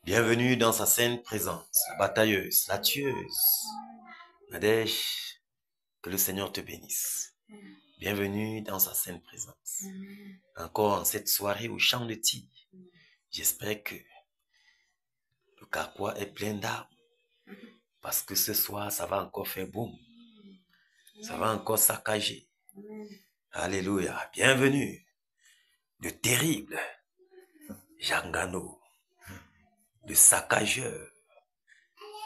Bienvenue dans sa sainte présence, la batailleuse, la tueuse. Nadège, que le Seigneur te bénisse. Bienvenue dans sa sainte présence. Encore en cette soirée au champ de Ti. J'espère que le carquois est plein d'arbres. Parce que ce soir, ça va encore faire boum. Ça va encore saccager. Alléluia. Bienvenue. Le terrible Jangano. Le saccageur.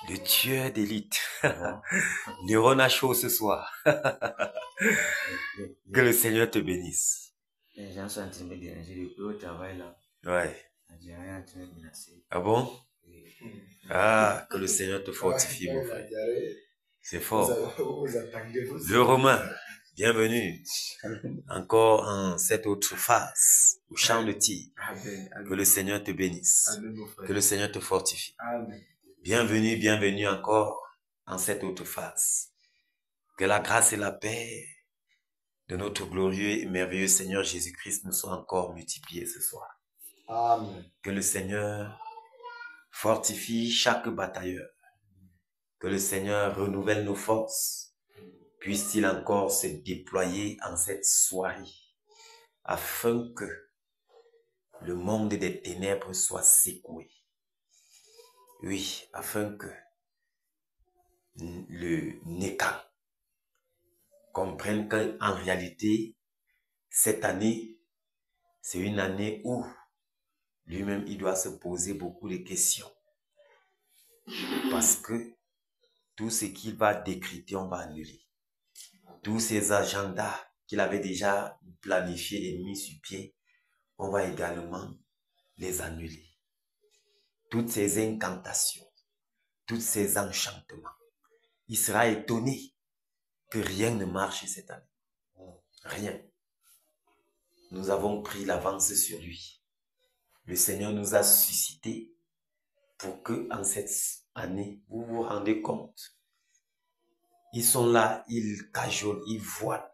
Le tueur d'élite. Néron a chaud ce soir. Que le Seigneur te bénisse. Les gens sont en train de me déranger depuis au travail là. Ouais. J'ai rien en train de me menacer. Ah bon? Ah, que le Seigneur te fortifie, mon frère. C'est fort. Le Romain, bienvenue. Encore en cette autre phase, au champ de Ti. Que le Seigneur te bénisse. Que le Seigneur te fortifie. Bienvenue, bienvenue encore en cette autre phase. Que la grâce et la paix de notre glorieux et merveilleux Seigneur Jésus-Christ nous soient encore multipliées ce soir. Amen. Que le Seigneur fortifie chaque batailleur. Que le Seigneur renouvelle nos forces. Puisse-t-il encore se déployer en cette soirée afin que le monde des ténèbres soit secoué. Oui, afin que le Nécan comprenne qu'en réalité, cette année, c'est une année où lui-même, il doit se poser beaucoup de questions. Parce que tout ce qu'il va décréter, on va annuler. Tous ces agendas qu'il avait déjà planifiés et mis sur pied, on va également les annuler. Toutes ces incantations, tous ces enchantements. Il sera étonné que rien ne marche cette année. Rien. Nous avons pris l'avance sur lui. Le Seigneur nous a suscité pour que en cette année, vous vous rendez compte. Ils sont là, ils cajolent, ils voilent.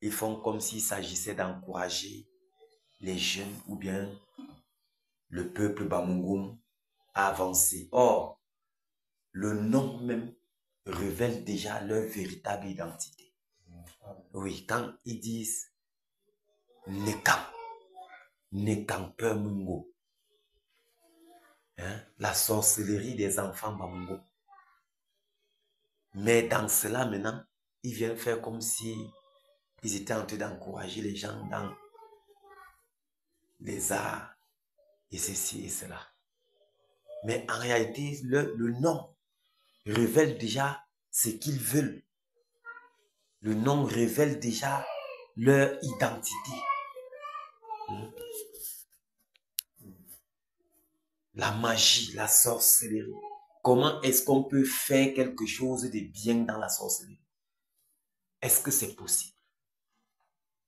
Ils font comme s'il s'agissait d'encourager les jeunes ou bien le peuple Bamungum à avancer. Or, le nom même révèle déjà leur véritable identité. Oui, quand ils disent Nekam, Nekam Mungo, la sorcellerie des enfants Bamungo. Mais dans cela maintenant, ils viennent faire comme si ils étaient en train d'encourager les gens dans les arts et ceci et cela. Mais en réalité, le nom révèle déjà ce qu'ils veulent. Le nom révèle déjà leur identité. La magie, la sorcellerie. Comment est-ce qu'on peut faire quelque chose de bien dans la sorcellerie? Est-ce que c'est possible?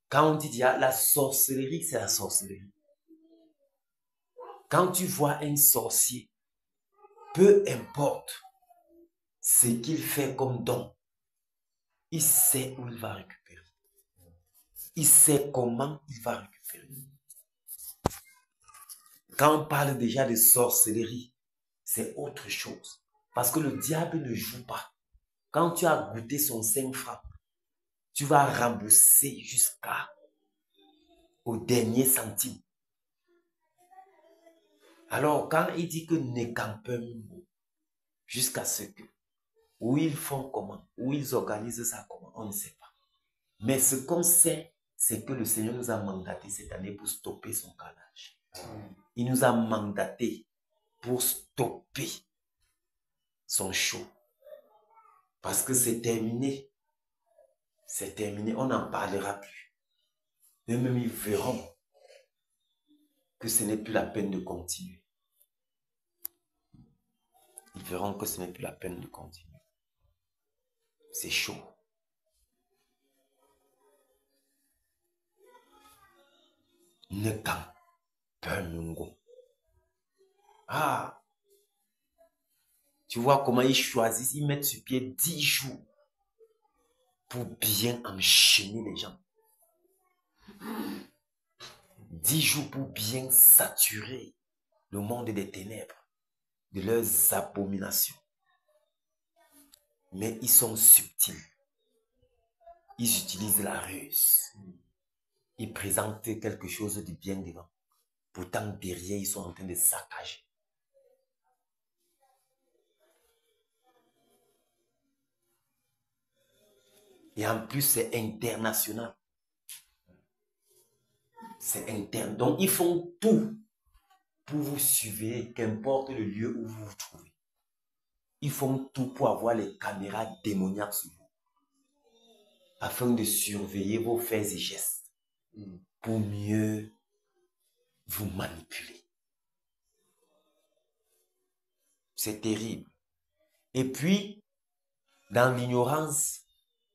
Quand on dit la sorcellerie, c'est la sorcellerie. Quand tu vois un sorcier, peu importe ce qu'il fait comme don, il sait où il va récupérer. Il sait comment il va récupérer. Quand on parle déjà de sorcellerie, c'est autre chose. Parce que le diable ne joue pas. Quand tu as goûté son 5 francs, tu vas rembourser jusqu'au dernier centime. Alors, quand il dit que Nekampeumbo, jusqu'à ce que, où ils font comment, où ils organisent ça comment, on ne sait pas. Mais ce qu'on sait, c'est que le Seigneur nous a mandaté cette année pour stopper son carnage. Il nous a mandaté pour stopper son show. Parce que c'est terminé. C'est terminé, on n'en parlera plus. Eux-mêmes, ils verront que ce n'est plus la peine de continuer. Ils verront que ce n'est plus la peine de continuer. C'est chaud. ne campe. Ah, tu vois comment ils choisissent, ils mettent sur pied 10 jours pour bien enchaîner les gens. 10 jours pour bien saturer le monde des ténèbres, de leurs abominations. Mais ils sont subtils. Ils utilisent la ruse. Ils présentent quelque chose de bien devant. Pourtant, derrière, ils sont en train de saccager. Et en plus, c'est international. C'est interne. Donc, ils font tout pour vous suivre, qu'importe le lieu où vous vous trouvez. Ils font tout pour avoir les caméras démoniaques sur vous, afin de surveiller vos faits et gestes, pour mieux vous manipuler. C'est terrible. Et puis, dans l'ignorance,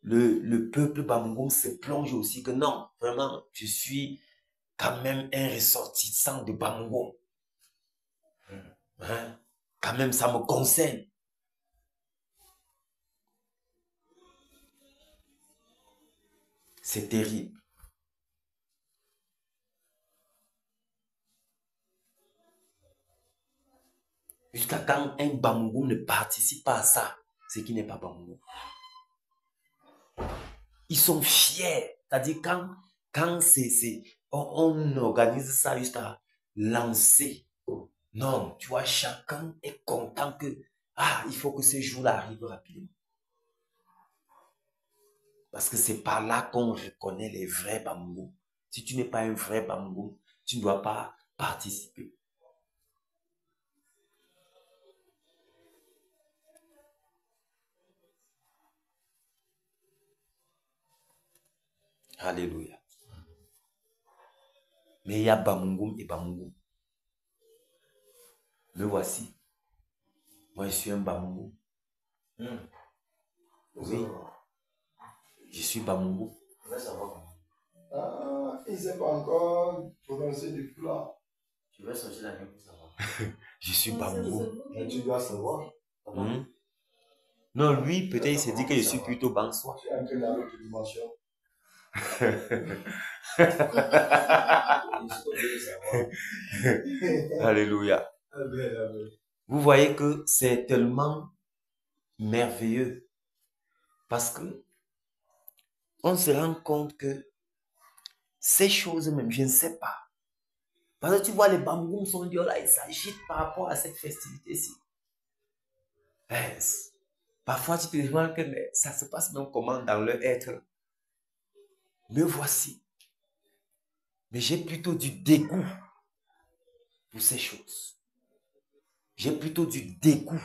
le peuple Bamougoum se plonge aussi que non, vraiment, je suis quand même un ressortissant de Bamougoum. Hein? Quand même, ça me concerne. C'est terrible. Jusqu'à quand un Bamougoum ne participe pas à ça, c'est qu'il n'est pas Bamougoum. Ils sont fiers. C'est-à-dire quand on organise ça juste à lancer. Non, tu vois, chacun est content que, il faut que ce jour-là arrive rapidement. Parce que c'est par là qu'on reconnaît les vrais Bamougoum. Si tu n'es pas un vrai Bamougoum, tu ne dois pas participer. Alléluia. Mais il y a Bamougoum et Bamougoum. Me voici. Moi, je suis un Bamougoum. Oui. Je suis Bamougoum. Il ne sait pas encore prononcer du plat. Tu vas sortir la nuit pour savoir. Je suis Bamougoum. Mais tu dois savoir. Non, lui, peut-être il s'est dit que je suis plutôt Bansois. Tu es un peu dans l'autre dimension. Alléluia. Vous voyez que c'est tellement merveilleux parce que on se rend compte que ces choses même, je ne sais pas. Parce que tu vois, les Bamougoum sont dit, là, ils s'agitent par rapport à cette festivité-ci. Parfois, tu te demandes que mais ça se passe même comment dans leur être. Me voici. Mais j'ai plutôt du dégoût pour ces choses. J'ai plutôt du dégoût.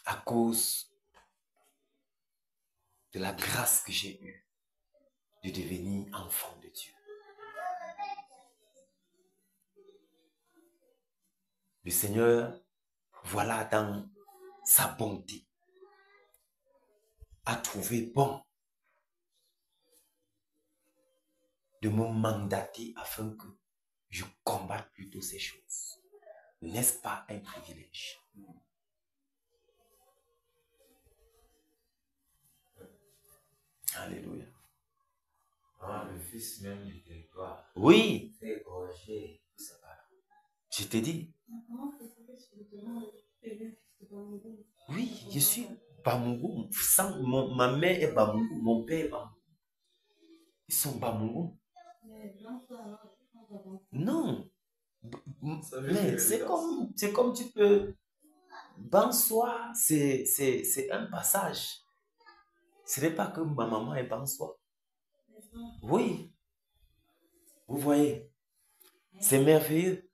À cause de la grâce que j'ai eue de devenir enfant de Dieu. Le Seigneur, voilà dans sa bonté, a trouvé bon de me mandater afin que je combatte plutôt ces choses. N'est-ce pas un privilège? Alléluia. Le fils même du territoire. Oui. Fait égorger. Je t'ai dit. Oui, je suis Bamougoum. Ma mère est Bamougoum, mon père est Bamougoum. Ils sont Bamougoum. Non. Mais c'est comme tu peux. Bansoir, c'est un passage. Ce n'est pas que ma maman est Bansoir. Oui. Vous voyez. C'est merveilleux.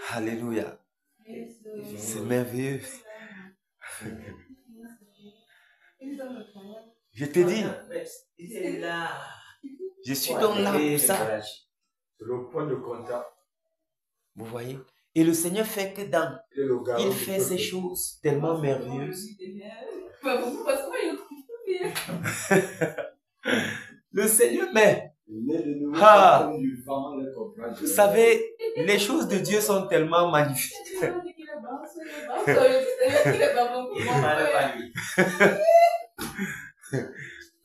Alléluia. C'est merveilleux. Je te dis. Il est là. Je suis donc là pour ça. C'est le point de contact. Vous voyez? Et le Seigneur fait que il fait ces choses tellement merveilleuses. Le Seigneur, mais Né de nouveau, Ah. comme du vent, le comprendre. vous savez, les choses de Dieu sont tellement magnifiques.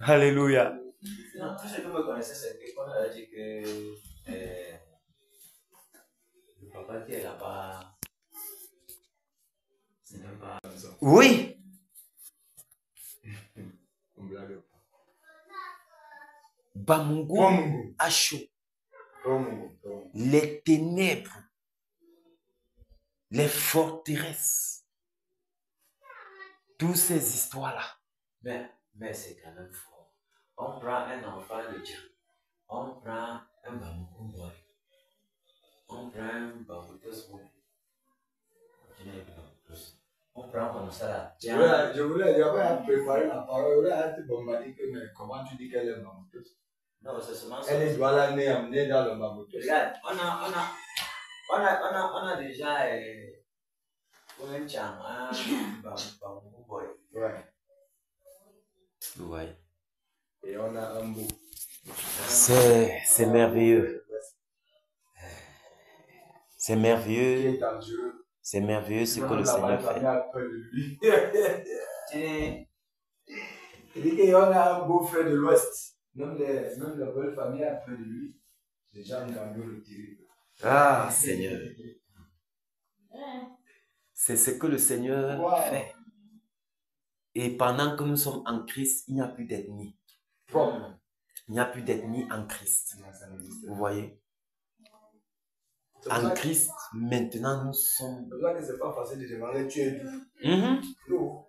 Alléluia. Non, tout ce que vous connaissez, c'est qu'on a dit que le papa qui est là-bas, ce n'est pas. Oui, On blague pas. Bamungu Comme a chaud. Comme Les ténèbres, les forteresses, toutes ces histoires-là. Mais c'est quand même fort. On prend un enfant de Dieu, on prend un bambou boy, on prend un bambou boy. On prend comme ça là. Je voulais préparer la parole. Je voulais te bombarder que, mais comment tu dis qu'elle est mamouteuse? Non, c'est seulement ça. Elle doit l'amener amener dans le mamouteuse. Regarde, on a déjà un chang, un bambou boy. Ouais. Ouais. Et on a un beau. C'est merveilleux. C'est Qui merveilleux. est dangereux. C'est merveilleux ce que Même le la Seigneur famille fait. a peur de lui. Et Il dit qu'on a un beau frère de l'Ouest. Même la belle famille a peur de lui. C'est Jean Gambio le terrible. Ah, Seigneur. C'est ce que le Seigneur Wow. fait. Et pendant que nous sommes en Christ, il n'y a plus d'ethnie. Bon. Il n'y a plus d'ethnie en Christ. Non, ça n'existe pas. Vous voyez? C'est pour En ça que- Christ, maintenant, nous sommes... c'est pour ça que c'est pas facile de demander tu es d'où. Mhm. Nous.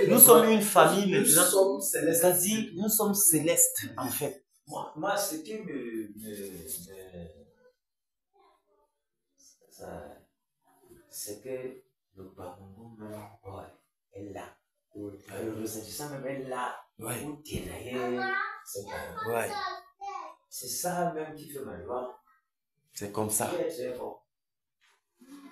Nous sommes une famille Nous maintenant. sommes célestes. C'est-à-dire, nous sommes célestes, en fait. moi, ce qui c'est que le bambou même boy est là. Le ressentissant même est là. Ouais. Pour dérailler ce bambou. Ouais. C'est ça même qui fait ma joie. C'est comme ça. Très très fort.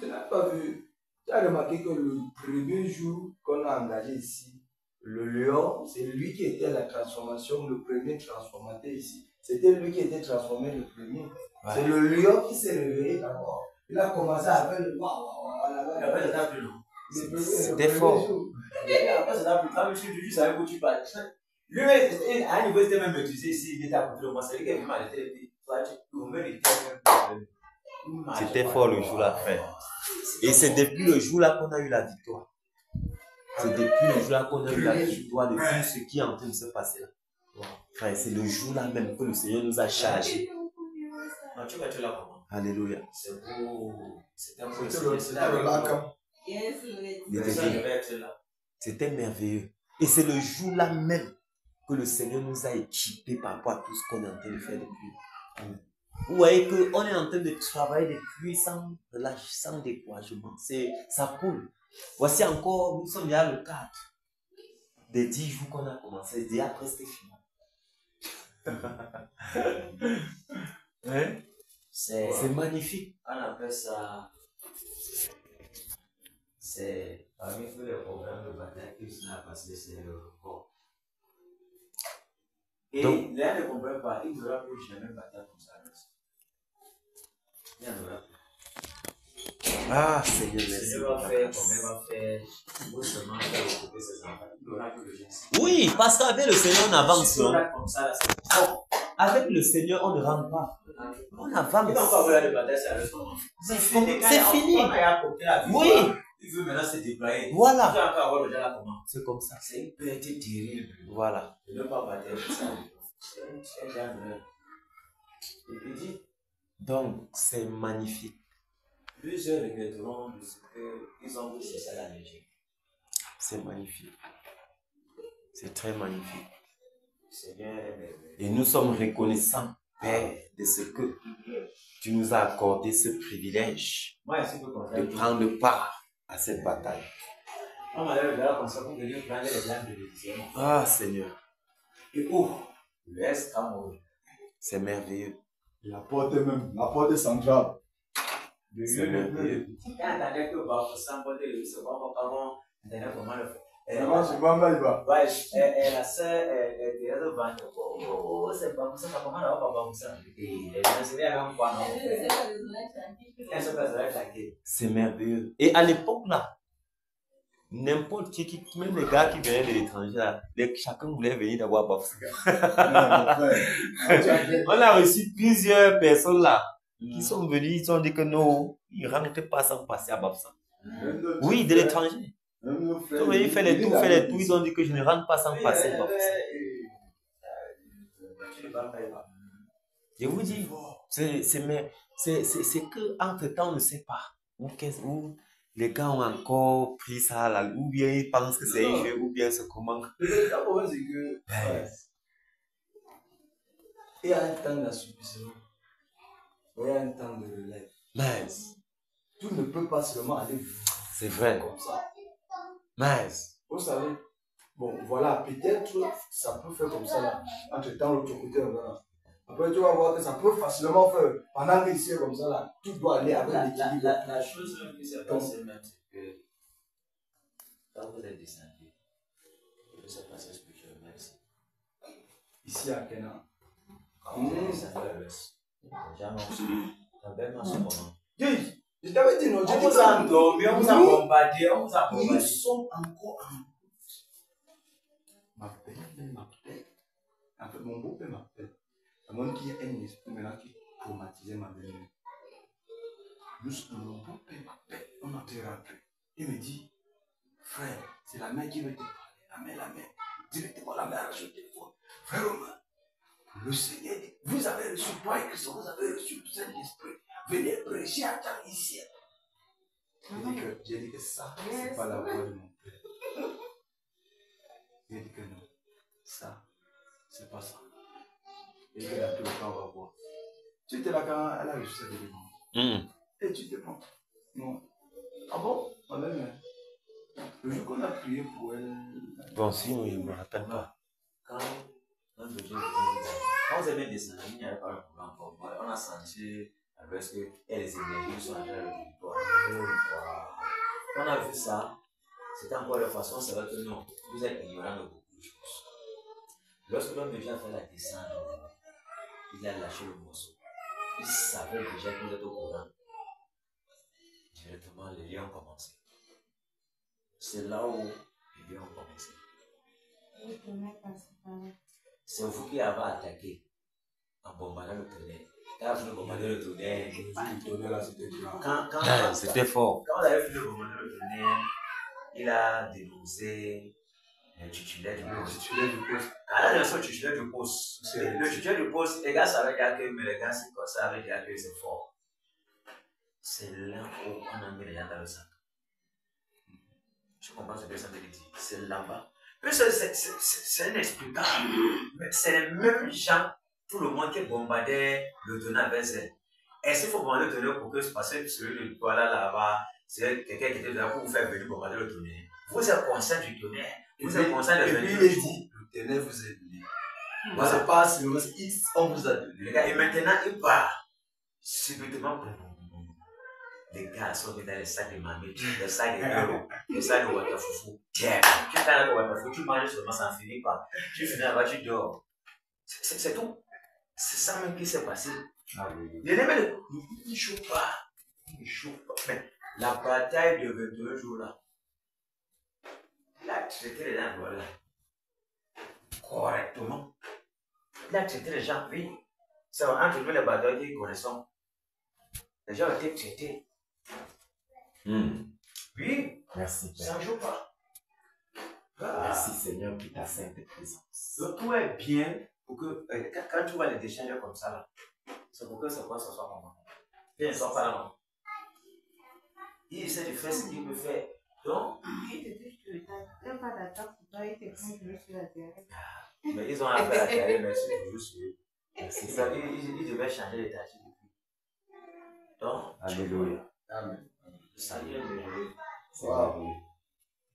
Tu n'as pas vu. Tu as remarqué que le premier jour qu'on a engagé ici, le lion, c'est lui qui était la transformation, le premier transformateur ici. C'était lui qui était transformé le premier. Ouais. C'est le lion qui s'est réveillé d'abord. Il a commencé à faire le waouh, waouh, Et après, ça t'a plus long. C'était fort. Et après, ça t'a plus long. Tu savais où tu parles. Lui, à un niveau, c'était même maîtrisé ici. Il était à côté de moi. C'est lui qui a vu ma tête. C'était fort le jour-là, frère. Et c'est depuis le jour-là qu'on a eu la victoire. C'est depuis le jour-là qu'on a eu la victoire de tout ce qui est en train de se passer là. Frère, c'est le jour-là même que le Seigneur nous a chargés. Non, tu vas te la comment? Alléluia. C'est beau. C'était un peu. C'était le lac. Il était bien. C'était merveilleux. Et c'est le jour-là même que le Seigneur nous a équipés par rapport à tout ce qu'on est en train de faire depuis. Vous voyez qu'on est en train de travailler depuis sans relâche, sans découragement. Ça coule. Voici encore, nous sommes déjà le 4 des 10 jours qu'on a commencé. C'est déjà presque fini. Hein? C'est magnifique. On appelle ça. C'est parmi tous les programmes de bataille que ça a passé, c'est le report. Et Donc- les gens ne comprennent pas, il n'y aura plus jamais bataille comme ça. Il n'y en aura plus. Ah, Seigneur, Le merci. Seigneur va faire comme il va faire, pour seulement faire occuper ses enfants. Il n'y aura plus de gens. Oui, parce qu'avec le Seigneur, on avance. Si on Non? rate comme ça, là, c'est bon. Avec le Seigneur, on ne rentre pas. On Il va encore avance. avoir de bataille, c'est avec son enfant. C'est fini. On a apporté la victoire. Oui. Il veut maintenant se déployer. Voilà. Il va encore avoir le déjà là comment. C'est comme ça. C'est une perte terrible. Voilà. Ne pas battre pour ça. C'est un genre. Il dit, Donc, c'est magnifique. plusieurs regretteront de ce qu'ils ont vu chez la Belgique. C'est magnifique. C'est très magnifique. Seigneur est merveilleux. Et nous sommes reconnaissants, Père, de ce que tu nous as accordé ce privilège Moi, je suis peu de content. prendre part à cette bataille. On m'a l'air de la comme ça pour venir prendre les âmes de l'édition. Ah, Seigneur, Et où l'Est Cameroun. c'est merveilleux. La porte même, la porte centrale. C'est merveilleux. Quand on a que Bafou s'emporter, c'est pas comment on comment le faire. Ouais, et la sœur Thérèse Van, oh, c'est pas pour ça, ça commence à avoir pas pour ça. Et les gens se viennent même pas, non? Elles se passeraient claquer. C'est merveilleux. Et à l'époque là, n'importe qui, même les gars qui venaient de l'étranger là, chacun voulait venir d'abord à Bafoussam. On a reçu plusieurs personnes là qui sont venues, ils ont dit que non, ils ne rentraient pas sans passer à Bafoussam. Oui, de l'étranger. Ils sont venus faire les tours, ils ont dit que je ne rentre pas sans passer à Bafoussam. Je vous dis, c'est que entre temps on ne sait pas où les gars ont encore pris ça là, ou bien ils pensent que c'est un jeu, ou bien c'est comment. Le problème c'est que il y a un temps d'assouplissement, il y a un temps de relève. Mince. Tout ne peut pas seulement aller C'est vrai. comme ça. Mince. Vous savez, bon voilà, peut-être ça peut faire comme ça là. Entre temps, l'autre côté, on va. Après, tu vas voir que ça peut facilement faire. Pendant que ici, comme ça là, tout doit aller avec l'équilibre. La chose qui s'est passée même, c'est que quand vous êtes descendu, il peut se passer spirituellement ici. Ici à Kenan. Quand vous êtes descendu à l'ouest, jamais on se moment. Je t'avais dit non, On vous a endormi, on vous a bombardé, on vous a nous bombardé. sommes encore en ma belle, en fait, mon beau-père m'appelle. À moins qu'il y ait un esprit maintenant qui traumatisait ma belle-mère. Mon beau-père m'appelle, on a été rentré. Il me dit, frère, c'est la mère qui veut te parler. La mère. Directement, la mère a reçu le téléphone. Frère Romain, le Seigneur dit, vous avez reçu toi et Christ, vous avez reçu le Saint-Esprit. Venez prêcher à temps ici. J'ai dit que ça, c'est pas la voix de mon père. J'ai dit que non, ça, c'est pas ça. Et que dans tout le temps, on va voir. Tu étais là quand elle a reçu cette délivrance. Et tu te prends. Non. Ah bon? Ma belle-mère. Le jour qu'on a prié pour elle. Bon, si, oui, je ne me rappelle pas. Quand vous avez descendu, il n'y avait pas de problème encore. On a senti à l'ouest que les énergies sont en train de territoire. Quand on a vu ça, c'était encore la façon, c'est vrai que non, vous êtes ignorant de beaucoup de choses. Lorsque l'homme vient faire la descente, il a lâché le morceau. Il savait déjà que vous êtes au courant. Directement, les liens ont commencé. C'est là où les liens ont commencé. C'est vous qui avez attaqué en bombardant le tonnerre. Quand vous avez bombardé le tonnerre, C'était fort. Quand vous avez fait le bombardement le tonnerre, il a déposé le titulaire du poste. Quand il a reçu le titulaire du poste, le titulaire du poste, les gars savaient que mais les gars c'est comme ça, avec que c'est fort. C'est là où on a mis les gens dans le sac. Je comprends ce que ça veut dire. C'est là-bas. C'est inexplicable. Mais c'est les mêmes gens, tout le monde qui bombardait le tonnerre avec elle. Est-ce qu'il faut bombarder le tonnerre pour que ce passe celui de toi là-bas, c'est quelqu'un qui était là pour vous faire venir bombarder le tonnerre? Vous êtes conscient du tonnerre. Vous êtes conscient de venir. Et puis il dit, le tonnerre vous est donné. Voilà. Ça passe, on vous a donné. Et maintenant, il part. Subitement, les gars sont dans les sacs de mamie, les sacs de euro, les sacs de Watafoufou. Tiens, tu fais avec Watafoufou, tu manges seulement, ça ne finit pas. Tu finis là-bas, tu dors. C'est tout. C'est ça même qui s'est passé. Il ne chauffe pas. Il ne chauffe pas. Mais la bataille de 22 jours là, il a traité les gens voilà, correctement. Il a traité les gens, oui. C'est entre nous les batailles qui connaissons. Les gens ont été traités. Oui. Merci, Père. Ça ne joue pas. Merci, Seigneur, pour ta sainte présence. Le tout est bien pour que, quand tu vois les décharger comme ça, là, c'est pour que ça soit comment. Il ne soit pas là. Il essaie de faire ce qu'il veut faire. Donc, il te dit que tu n'as pas d'attaque pour toi, il te prend toujours sur la terre. Mais ils ont affaire à terre, mais c'est toujours sur eux. C'est ça, ils devaient changer les tâches depuis. Donc, Alléluia. Amen. Salut, Alléluia. Wow.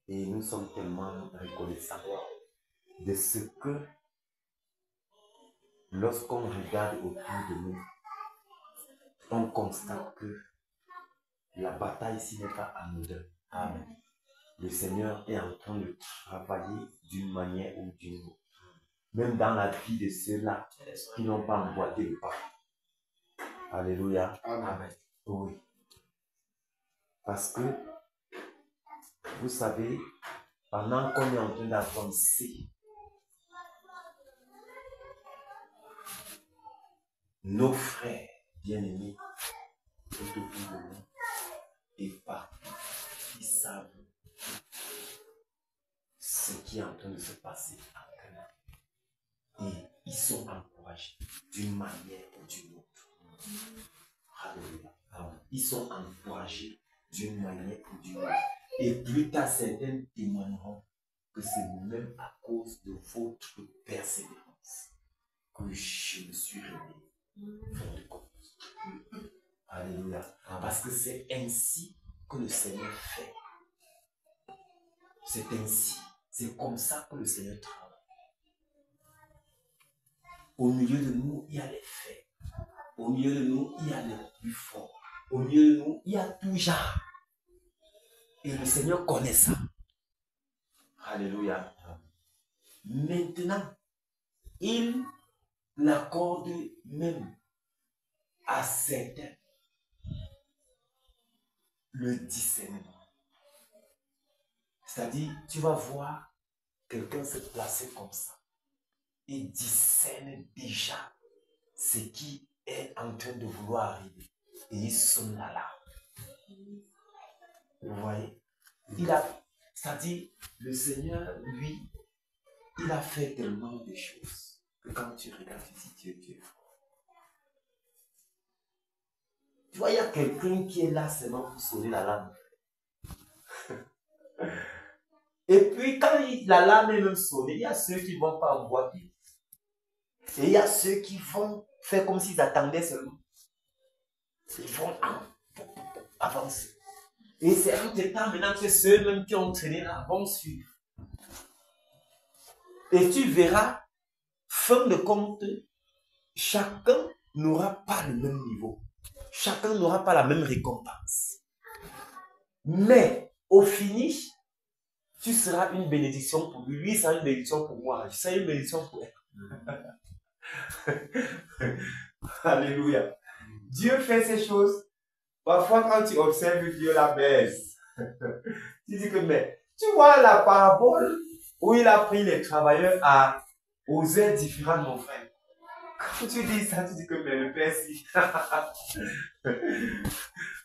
Et nous sommes tellement reconnaissants de ce que, lorsqu'on regarde autour de nous, on constate que la bataille ici n'est pas anodine. Amen. le Seigneur est en train de travailler d'une manière ou d'une autre. Même dans la vie de ceux-là qui n'ont pas emboîté le pas. Alléluia. Amen. Oui. Parce que, vous savez, pendant qu'on est en train d'avancer, nos frères bien-aimés tout autour de nous et partout, ils savent ce qui est en train de se passer en Ghana. Et ils sont encouragés d'une manière ou d'une autre. Alléluia. Ils sont encouragés d'une manière ou d'une autre. Et plus tard, certains témoigneront que c'est même à cause de votre persévérance que je me suis réveillé. Fin de compte. Alléluia. Parce que c'est ainsi que le Seigneur fait. C'est ainsi. C'est comme ça que le Seigneur travaille. Au milieu de nous, il y a les faits. Au milieu de nous, il y a les plus forts. Au milieu de nous, il y a tout genre. Et le Seigneur connaît ça. Alléluia. Maintenant, il l'accorde même à certains le discernement. C'est-à-dire, tu vas voir quelqu'un se placer comme ça et discerne déjà ce qui est en train de vouloir arriver. Et il sonne l'alarme. Vous voyez? C'est-à-dire, le Seigneur, lui, il a fait tellement de choses que quand tu regardes ici, Dieu est fort. Tu vois, il y a quelqu'un qui est là seulement pour sonner l'alarme. Et puis, quand l'alarme est même sonnée, il y a ceux qui ne vont pas emboîter. Et il y a ceux qui vont faire comme s'ils attendaient seulement. Ils vont avancer. Et c'est un temps maintenant que ceux-mêmes qui ont traîné là vont suivre. Et tu verras, fin de compte, chacun n'aura pas le même niveau. Chacun n'aura pas la même récompense. Mais au finish, tu seras une bénédiction pour lui. Lui sera une bénédiction pour moi. Je serai une bénédiction pour elle. Alléluia. Dieu fait ces choses. Parfois, quand tu observes, Dieu la baisse. Tu dis que, mais, tu vois la parabole où il a pris les travailleurs aux heures différentes, mon frère. Quand tu dis ça, tu dis que, mais le Père, si.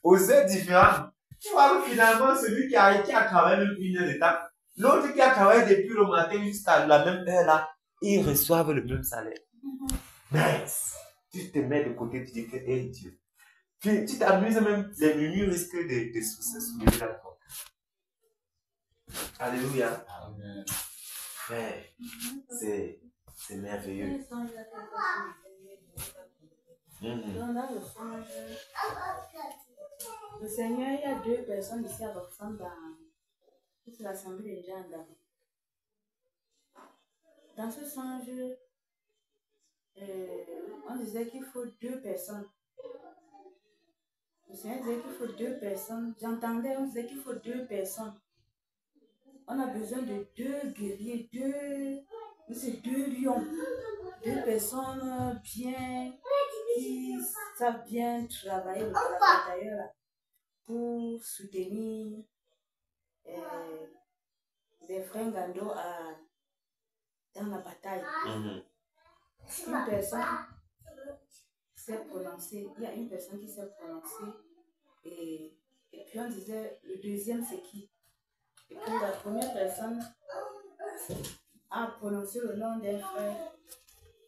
Aux heures différentes. Tu vois que finalement, celui qui a travaillé même une heure de temps, l'autre qui a travaillé depuis le matin jusqu'à la même heure là, ils reçoivent le même salaire. Nice. Tu te mets de côté, tu dis que, hey Dieu. Tu t'amuses même, les murmures risquent de se soulever là. Alléluia. Amen. Frère, c'est merveilleux. Dans le songe, le Seigneur, il y a deux personnes ici à Roxane dans toute l'assemblée des gens. Dans ce songe, on disait qu'il faut deux personnes. Le Seigneur disait qu'il faut deux personnes. J'entendais, on disait qu'il faut deux personnes. On a besoin de deux guerriers, deux lions, deux personnes bien, qui savent bien travailler le travail pour soutenir les frères Gando dans la bataille. Une personne s'est prononcée, il y a une personne qui s'est prononcée et puis on disait le deuxième c'est qui? Et puis la première personne a prononcé le nom d'un frère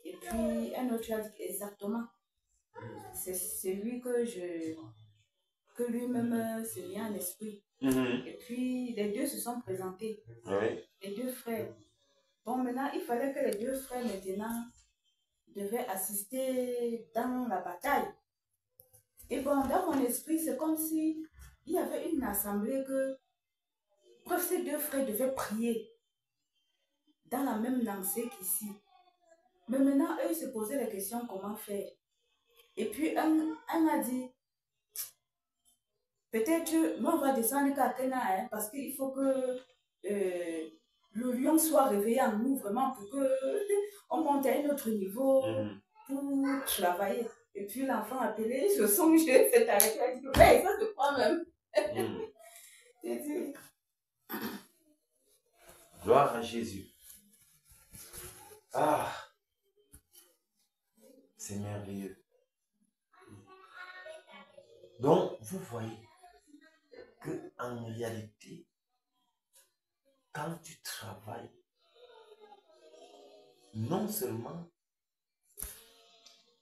et puis un autre a dit exactement c'est celui que lui-même se vient à l'esprit. Et puis les deux se sont présentés, les deux frères. Bon, maintenant il fallait que les deux frères maintenant devaient assister dans la bataille. Et bon, dans mon esprit, c'est comme si il y avait une assemblée que ces deux frères devaient prier dans la même lancée qu'ici. Mais maintenant, eux se posaient la question comment faire. Et puis un a dit, peut-être, moi, on va descendre qu'à Kena, hein, parce qu'il faut que le lion soit réveillé en nous, vraiment, pour qu'on monte à un autre niveau pour travailler. Et puis l'enfant appelé, je songe, c'est arrêté, il dit, ouais, ça c'est quoi même? J'ai dit, Gloire à Jésus. Ah, c'est merveilleux. Donc, vous voyez que en réalité, quand tu travailles, non seulement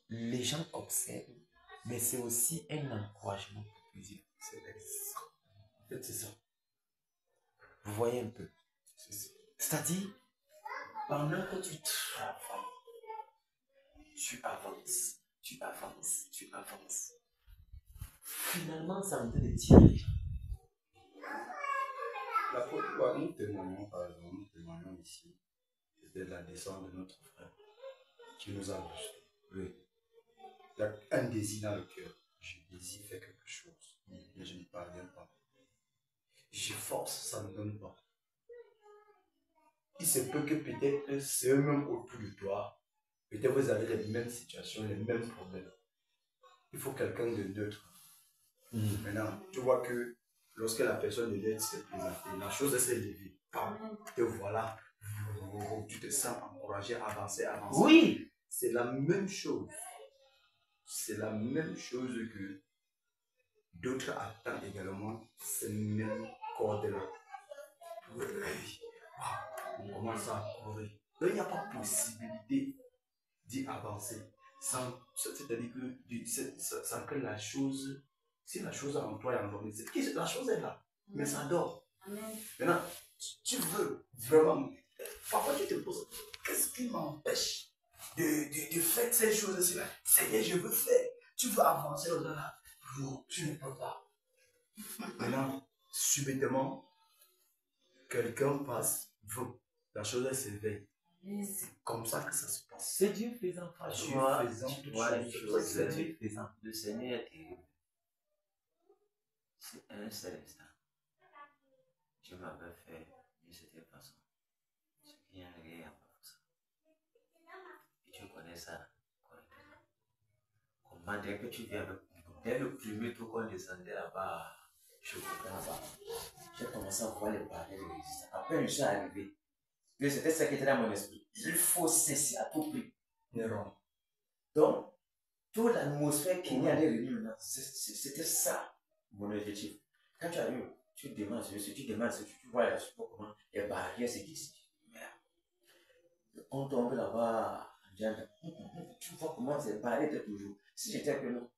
les gens observent, mais c'est aussi un encouragement pour plusieurs. En fait, c'est ça. Vous voyez un peu. C'est-à-dire, pendant que tu travailles, tu avances, tu avances, tu avances. Finalement, ça me donne des tirer. Nous témoignons, par exemple, nous témoignons ici de la descente de notre frère qui nous a boosté. Oui. Il y a un désir dans le cœur. Je désire faire quelque chose, mais je n'y parviens pas. Je force, ça ne donne pas. Il se peut que peut-être c'est eux-mêmes autour de toi. Peut-être vous avez les mêmes situations, les mêmes problèmes. Il faut quelqu'un de neutre. Maintenant, tu vois que lorsque la personne de l'aide s'est présentée, la chose s'est levée. Te voilà, tu te sens encouragé, avancer. Oui! C'est la même chose. C'est la même chose que d'autres attendent également ces mêmes cordes-là. On commence à courir. Donc, il n'y a pas possibilité d'y avancer. C'est-à-dire que sans que la chose, si la chose est en toi et en l'homme, la chose est là, mais ça dort. Maintenant, tu veux vraiment, parfois tu te poses, qu'est-ce qui m'empêche de faire ces choses-là? Seigneur, je veux faire. Tu veux avancer au-delà. Non, tu ne peux pas. Maintenant, subitement, quelqu'un passe, la chose s'éveille. C'est comme ça que ça se passe. C'est Dieu faisant. Dieu faisant Tu vois une chose, c'est Dieu faisant. Le Seigneur est c'est un seul instant. Dieu m'avait fait de cette façon. Ce qui est arrivé à pour ça. Et tu connais ça correctement. Comment dès que tu viens, dès le premier tour qu'on descendait là-bas, je comprends là-bas. J'ai commencé à voir les barrières de résistance. Après, je suis arrivé. Mais c'était ça qui était dans mon esprit. Il faut cesser à tout prix. Donc, toute l'atmosphère qui allait réunir maintenant, c'était ça, mon objectif. Quand tu arrives, tu demandes ceci, tu vois là, comment les barrières se disent. On tombe là-bas, tu vois comment ces barrières étaient toujours. Si j'étais que non,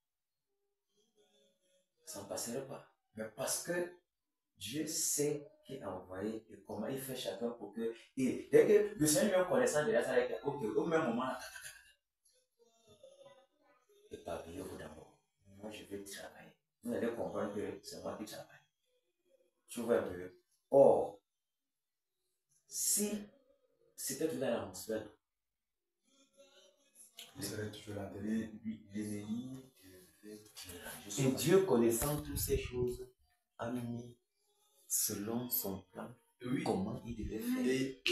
ça ne passerait pas. Mais parce que Dieu sait qui a envoyé et comment il fait chacun pour que. Et dès que le Seigneur lui connaissant déjà, ça va être ok, au même moment, épargnez-vous d'abord. Moi, je vais travailler. Vous allez comprendre que c'est moi qui travaille. Tu vois un peu. Or, si c'était tout dans l'atmosphère, l'ennemi Et Dieu, connaissant toutes ces choses, a mis selon son plan comment il devait faire. Et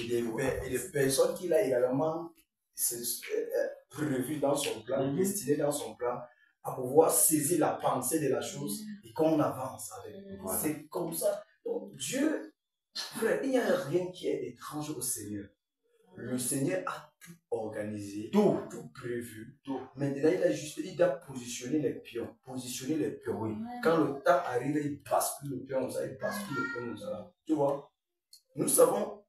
les personnes qu'il a également prévues dans son plan, destinées dans son plan, à pouvoir saisir la pensée de la chose et qu'on avance avec. Voilà. C'est comme ça. Donc Dieu, frère, il n'y a rien qui est étrange au Seigneur. Le Seigneur a tout organisé, tout prévu. Tout. Maintenant, il a positionné les pions. Oui. Quand le temps arrive, il bascule le pion, il bascule le pion, ça. Tu vois? Nous savons,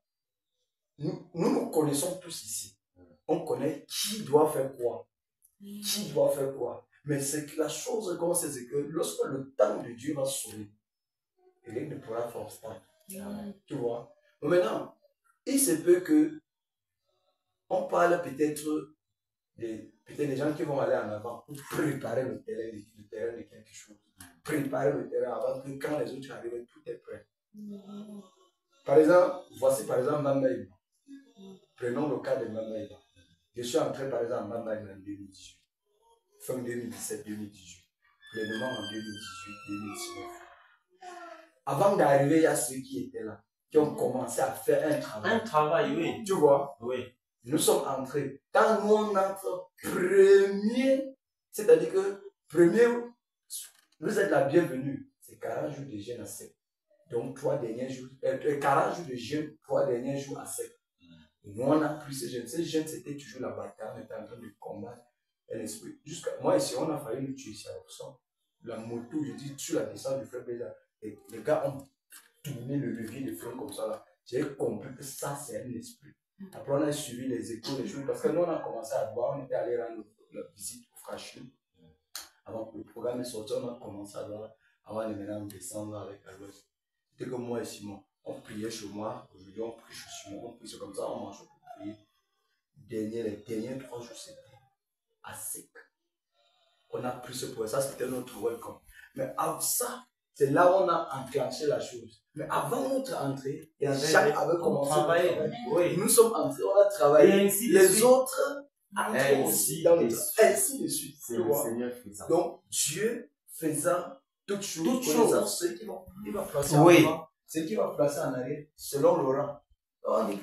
nous connaissons tous ici. On connaît qui doit faire quoi. Qui doit faire quoi. Mais c'est que la chose comme c'est que lorsque le temps de Dieu va sonner, il ne pourra faire obstacle. Tu vois? Donc maintenant, il se peut que on parle peut-être des gens qui vont aller en avant pour préparer le terrain de quelque chose. Préparer le terrain avant que quand les autres arrivent, tout est prêt. Par exemple, voici par exemple Mamaïba. Prenons le cas de Mamaïba. Je suis entré par exemple à Mamaïba en 2018. Fin 2017-2018. Pleinement en 2018-2019. avant d'arriver, il y a ceux qui étaient là, qui ont commencé à faire un travail. Un travail, oui. Tu vois? Oui. Nous sommes entrés. Quand nous on entre premier, c'est-à-dire que premier, vous êtes la bienvenue. C'est 40 jours de jeûne à sec. Donc 3 derniers jours, 40 jours de jeûne, 3 derniers jours à sec. Nous on a pris ce jeûne. Ce jeûne, c'était toujours la bataille. On était en train de combattre l'esprit. Jusqu'à moi ici, on a failli nous tuer ici à Oxford. La moto, je dis, sur la descente du frère Bézard. Et les gars ont tourné le levier de frein comme ça là. J'ai compris que ça, c'est un esprit. Après, on a suivi les échos, les choses, parce que nous, on a commencé à voir, on était allé rendre la visite au Frachou. Avant que le programme est sorti, on a commencé à voir, avant de maintenant descendre avec la loi. C'était comme moi et Simon. On priait chez moi, aujourd'hui on prie chez Simon, on prie comme ça, on mange pour prier. Les derniers 3 jours, c'était à sec. On a pris ce point, ça c'était notre welcome. Mais avant ça, c'est là où on a enclenché la chose. Mais avant notre entrée, Jacques avait commencé à travailler. Oui. Nous sommes entrés, on a travaillé. Et ainsi les autres ainsi de suite. C'est le Seigneur faisant. Donc, Dieu faisant toutes choses, ce qui va placer Oui. en avant, ce qui va placer en arrière, selon le rang. On dit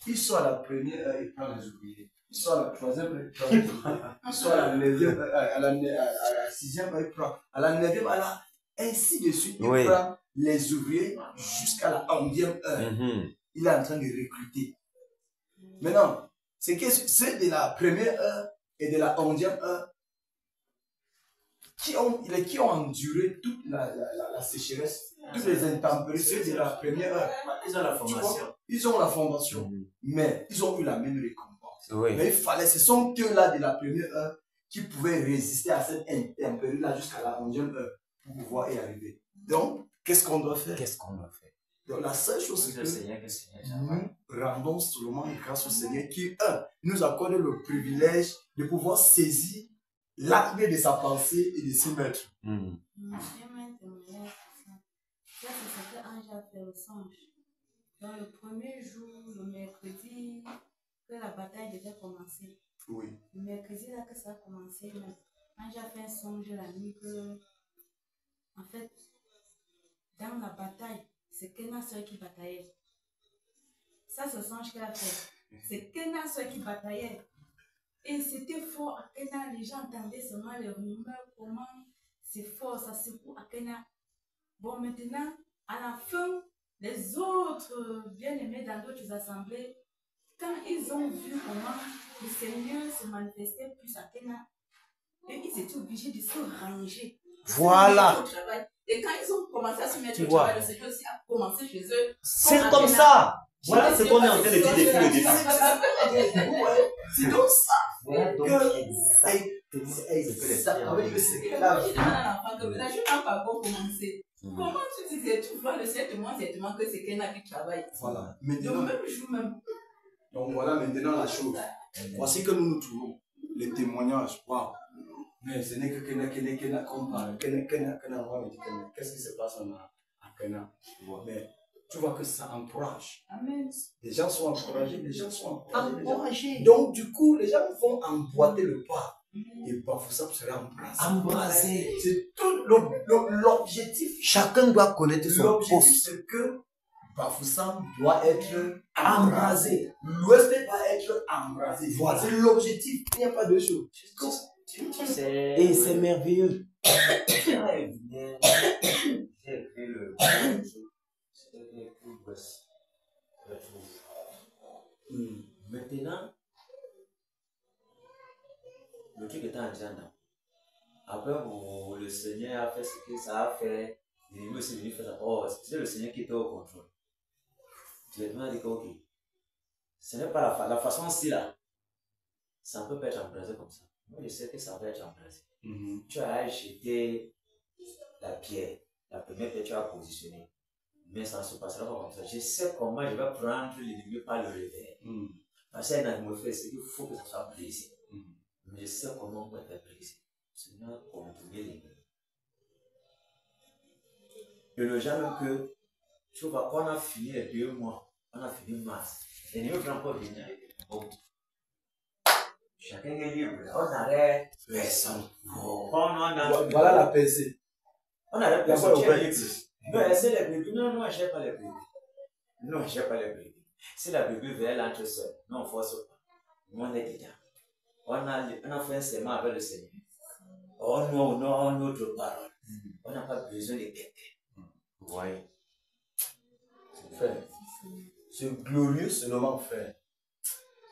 qu'ils sont à la première heure, ils prennent les ouvriers. Ils sont à la troisième heure, ils prennent les ouvriers. Ils sont à la neuvième heure, à la sixième heure, ils prennent. À la neuvième heure, ainsi de suite, il Oui. prend les ouvriers jusqu'à la 11e heure. Il est en train de recruter. Maintenant, c'est que ceux de la première heure et de la 11e heure qui ont enduré toute la sécheresse, toutes les intempéries, ceux de la première heure. Ils ont la formation. Ils ont la formation, mais ils ont eu la même récompense. Oui. Mais il fallait, ce sont eux-là de la première heure qui pouvaient résister à cette intempérie-là jusqu'à la 11e heure pour pouvoir y arriver. Donc, qu'est-ce qu'on doit faire? Qu'est-ce qu'on doit faire? Donc, la seule chose, c'est Le que Seigneur, nous rendons seulement grâce au Seigneur qui, nous accorde le privilège de pouvoir saisir l'acte de sa pensée et de s'y mettre. J'aime un témoignage pour ça. Ça, c'est ce que Ange a fait au songe. Dans le premier jour, le mercredi, que la bataille devait commencer. Oui. Le mercredi, là que ça a commencé, Ange a fait un songe la nuit que, en fait, dans la bataille, c'est Kena seul qui bataillait. Ça, c'est le songe qu'elle a fait. C'est Kena seul qui bataillait. Et c'était fort à Kena. Les gens entendaient seulement les rumeurs, comment c'est fort, ça secoue à Kena. Bon, maintenant, à la fin, les autres bien-aimés dans d'autres assemblées, quand ils ont vu comment le Seigneur se manifestait plus à Kena, et ils étaient obligés de se ranger. Voilà. Et quand ils ont commencé à se mettre au travail, le Seigneur aussi a commencé chez eux. C'est comme ça. Voilà ce qu'on est en train de dire depuis le début. C'est donc ça. Voilà donc Comment tu disais, tu vois le certainement que c'est Kena qui travaille. Voilà. Le même jour même. Donc voilà maintenant la chose. Voici que nous nous trouvons. Les témoignages. Waouh. Mais ce n'est que Kena qu'on parle. Kena, on va me dire Kena. Qu'est-ce qui se passe à Kena? Mais tu vois que ça encourage. Amen. Les gens sont encouragés, les gens sont encouragés. Donc du coup, les gens vont emboîter le pas. Et Bafoussam sera embrasé. C'est tout l'objectif. Chacun doit connaître son L'objectif, poste. c'est que Bafoussam doit être embrasé. L'Ouest doit être embrasé. Voilà. C'est l'objectif. Il n'y a pas de chose. Et c'est merveilleux. J'ai écrit le maintenant, le truc était en agenda. Après, le Seigneur a fait ce que ça a fait. L'ennemi aussi venu faire ça. Oh, c'est le Seigneur qui était au contrôle. Directement, il dit que, ok, ce n'est pas la façon si là. Ça ne peut pas être embrasé comme ça. Moi, je sais que ça va être embrasé. Tu as jeté la pierre. La première pierre, tu as positionné. Mais ça ne se passera pas comme ça. Je sais comment je vais prendre l'ennemi par le revers. Parce qu'il y a un atmosphère, c'est qu'il faut que ça soit brisé. Mais je sais comment on peut être brisé. Seigneur, contourner l'ennemi. Et le genre même que, tu vois, quand on a fini les 2 mois, on a fini mars, l'ennemi peut encore venir avec une bombe. Chacun est libre. On n'arrête personne. Voilà la PC. On n'arrête personne. Non, c'est les bébés. Non, non, je n'ai pas les bébés. Non, je n'ai pas les bébés. Si la bébé veut, elle entre seule. Non, on ne force pas. Nous, on est dedans. On a fait un serment avec le Seigneur. Oh non, non, notre parole. On n'a pas besoin de têter. Oui. Frère, ce glorieux seulement frère,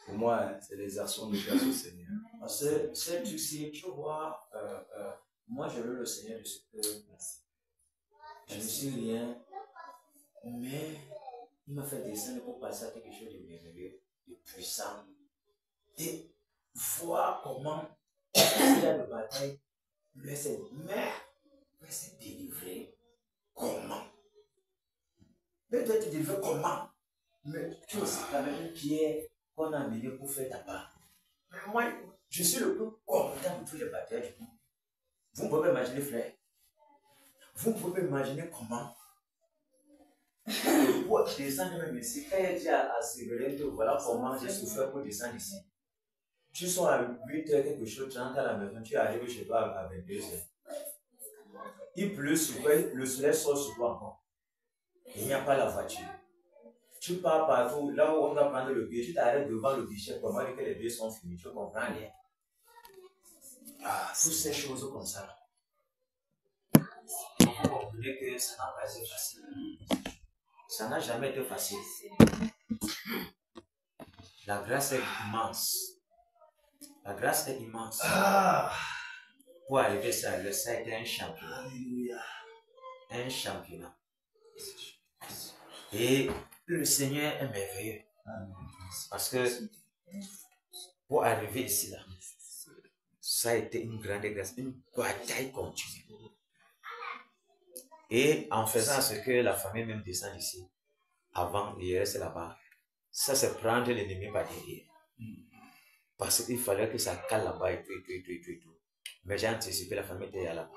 pour moi, hein, c'est l'exercice de grâce au Seigneur. Parce que c'est tu sais, tu vois, moi je loue le Seigneur de ce que je ne suis rien, mais il m'a fait descendre pour passer à quelque chose de merveilleux, de puissant. Et voir comment il y a de bataille, mais c'est délivré. Comment? Mais tu es délivré comment? Mais tu aussi quand même une pierre qu'on a amenée pour faire ta part. Mais moi, je suis le plus content de tous les batailles du monde. Vous pouvez imaginer, frère. Vous pouvez imaginer comment. Pour descendre même ici, quand il dit à Séverin, voilà comment j'ai souffert pour descendre ici. Tu sors à 8h quelque chose, 30 à la maison, tu arrives chez toi à 22h. Il pleut sur toi, le soleil sort sur toi encore. Il n'y a pas la voiture. Tu pars partout, là où on va prendre le billet, tu t'arrêtes devant le guichet, comment dire que les billets sont finis, tu comprends rien. Ah, toutes ces choses comme ça. Vous comprenez que ça n'a pas été facile. Ça n'a jamais été facile. La grâce est immense. La grâce est immense. Pour arriver à ça, le ça a été un championnat. Alléluia. Un championnat. Et le Seigneur est merveilleux. Parce que pour arriver ici, là, ça a été une grande grâce, une bataille continue. Et en faisant ce que la famille même descend ici, avant, il reste là-bas, ça c'est prendre l'ennemi par derrière. Parce qu'il fallait que ça cale là-bas et tout. Mais j'ai anticipé, la famille était là-bas.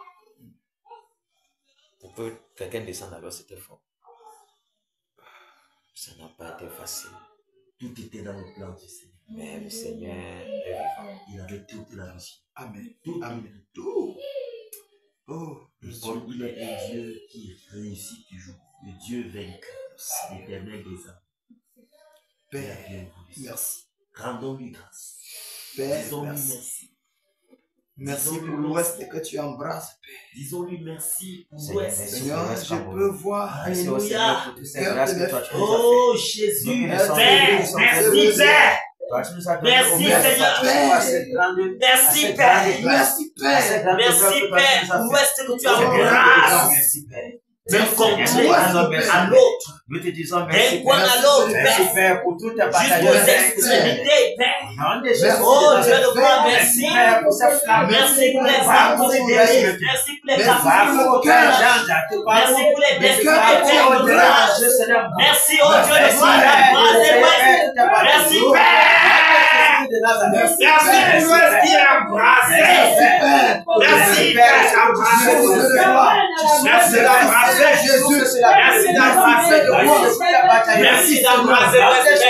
Pour que quelqu'un descende alors, c'était fort. Ça n'a pas été facile. Tout était dans le plan du Seigneur. Mais le Seigneur est vivant. Il avait toute la réussite. Amen. Tout. Amen. Tout. Oh, Il est un Dieu qui réussit toujours. Le Dieu vainqueur. L'éternel des âmes. Père, Il a bien voulu ça. merci. Rendons-lui grâce. Père, Disons-lui merci. merci. Merci Disons-lui pour l'Ouest que tu embrasses, Père. Disons-lui merci pour Seigneur, l'Ouest. merci. Seigneur, je peux voir. Merci au Seigneur pour toutes ces Cœur grâces de que toi tu nous as Oh fait. Jésus, Merci, Père, merci, merci Père. Toi, tu nous as donné Merci, au moins Seigneur. assez grande- Merci, assez Père. grande grâce. Merci, Assez Père. grande Merci, grâce que toi, tu Père, nous as pour fait. l'Ouest que tu as Oh, fait grâce. Merci, Père. D'un continent Merci, à l'autre, nous te disons merci, d'un coin Père. à l'autre, Merci, Père, Père, pour toute ta bataille. jusqu'aux Merci, extrémités, Père. Au nom de Jésus, Merci, Oh Dieu de Père. gloire, merci. Père, pour cette flamme. Merci pour les Merci âmes pour que tu les délivres. grâces. Merci pour les Merci capacités pour le que tu cœur. changes. Merci pour les blessures cœur que tu est as de grâce. Seigneur. Merci, oh Dieu de Merci, gloire, Père. grâce et Merci, l'Ouest. Merci, Oh, Père. Merci, Merci Père. pour l'Ouest qui est embrassé. Merci, Père. Merci, Père, embrassé. Merci d'embrasser Jésus. Merci d'embrasser le Ouest. Merci d'embrasser l'Ouest, Père.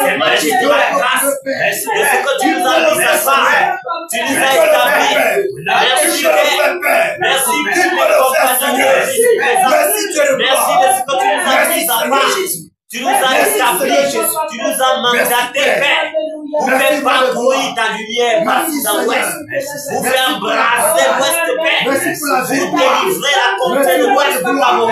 Seigneur, je te la grâce. Merci de ce que tu nous as mis ce soir. Tu nous as établis. Merci, Père. Merci pour les compagnons de Jésus présents. Merci de ce que tu nous as mis à part. Tu nous as établis, Jésus. Tu nous as mandaté, Père, pour faire parcourir ta lumière partout dans l'Ouest. Pour faire embrasser l'Ouest, Père. Pour délivrer la contrée de l'Ouest du Cameroun.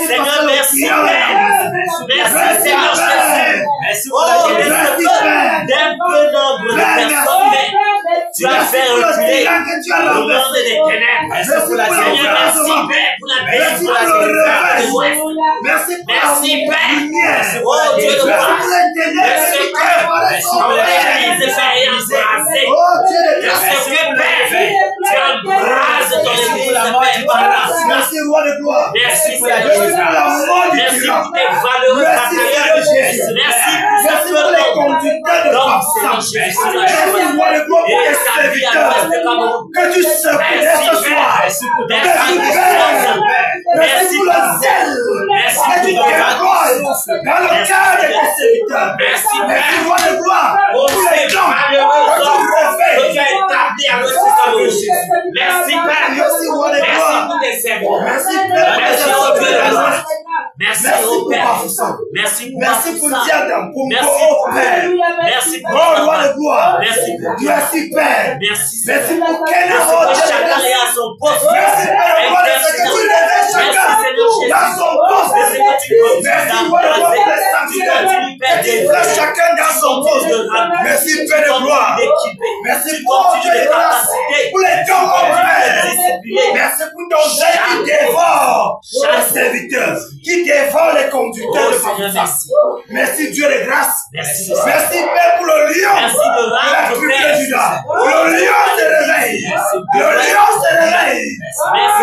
Seigneur, merci, Père. Merci, Seigneur Jésus. Merci pour Oh, la de guérison. ce peu, d'un peu nombre de personnes, Père, tu as fait reculer le monde des ténèbres. Merci pour la Seigneur, délivrance. merci, Père, pour la Merci pour délivrance le de l'Ouest. Merci pour Merci, Père. Oh, Dieu de Merci gloire. pour l'intérieur. Merci, Père. Ton Église est embrassée. Oh, Dieu de Merci, grâce. Père. Tu embrasses ton Église, Père, par la foi. Merci, roi de gloire. Merci pour la Merci pour la délivrance. mort du Merci tyran. pour tes valeureux Merci, batailleurs. Seigneur Jésus. Merci pour Merci ce pour les peuple. conducteurs de Donc, Papa. Seigneur Jésus, Merci, tu as choisi roi de gloire, et pour les établi à serviteurs. l'Ouest de Cameroun. Que tu secoues Merci, ce soir. Père. Merci, Merci pour Père. ce Merci Merci pour le pour zèle. Merci Que tu pour décolles dans le cœur de tes serviteurs. Merci, Merci, Père. roi de gloire, Pour pour ces les gens malheureux que tu hommes que réveilles. tu as établis à l'Ouest de Cameroun. Merci, Père. Merci, roi de Merci gloire. pour tes servants. Merci, Merci Merci, Merci oh pour Père. Bafoussam. Merci pour Merci pour Bafoussam. Diadam, pour Merci oh pour Père. Merci pour Oh roi de gloire. Merci pour Merci Père. Merci, Merci Seigneur. pour Kéna, Merci oh que Dieu. chacun est à son poste. Merci Père, roi de ce que tu réveilles chacun dans son poste. Merci roi de gloire pour les sanctuaires. Que tu feras chacun dans son poste. Merci Père de gloire. Merci pour Dieu de grâce. Pour les dons au Père. Merci pour ton zèle qui dévore les serviteurs, qui dévore les conducteurs de Bafoussam. Merci Dieu de grâce. Merci, Merci Père pour le lion Merci de de la rendre, tribu Père. de Judas. Le lion se réveille. Le lion se réveille.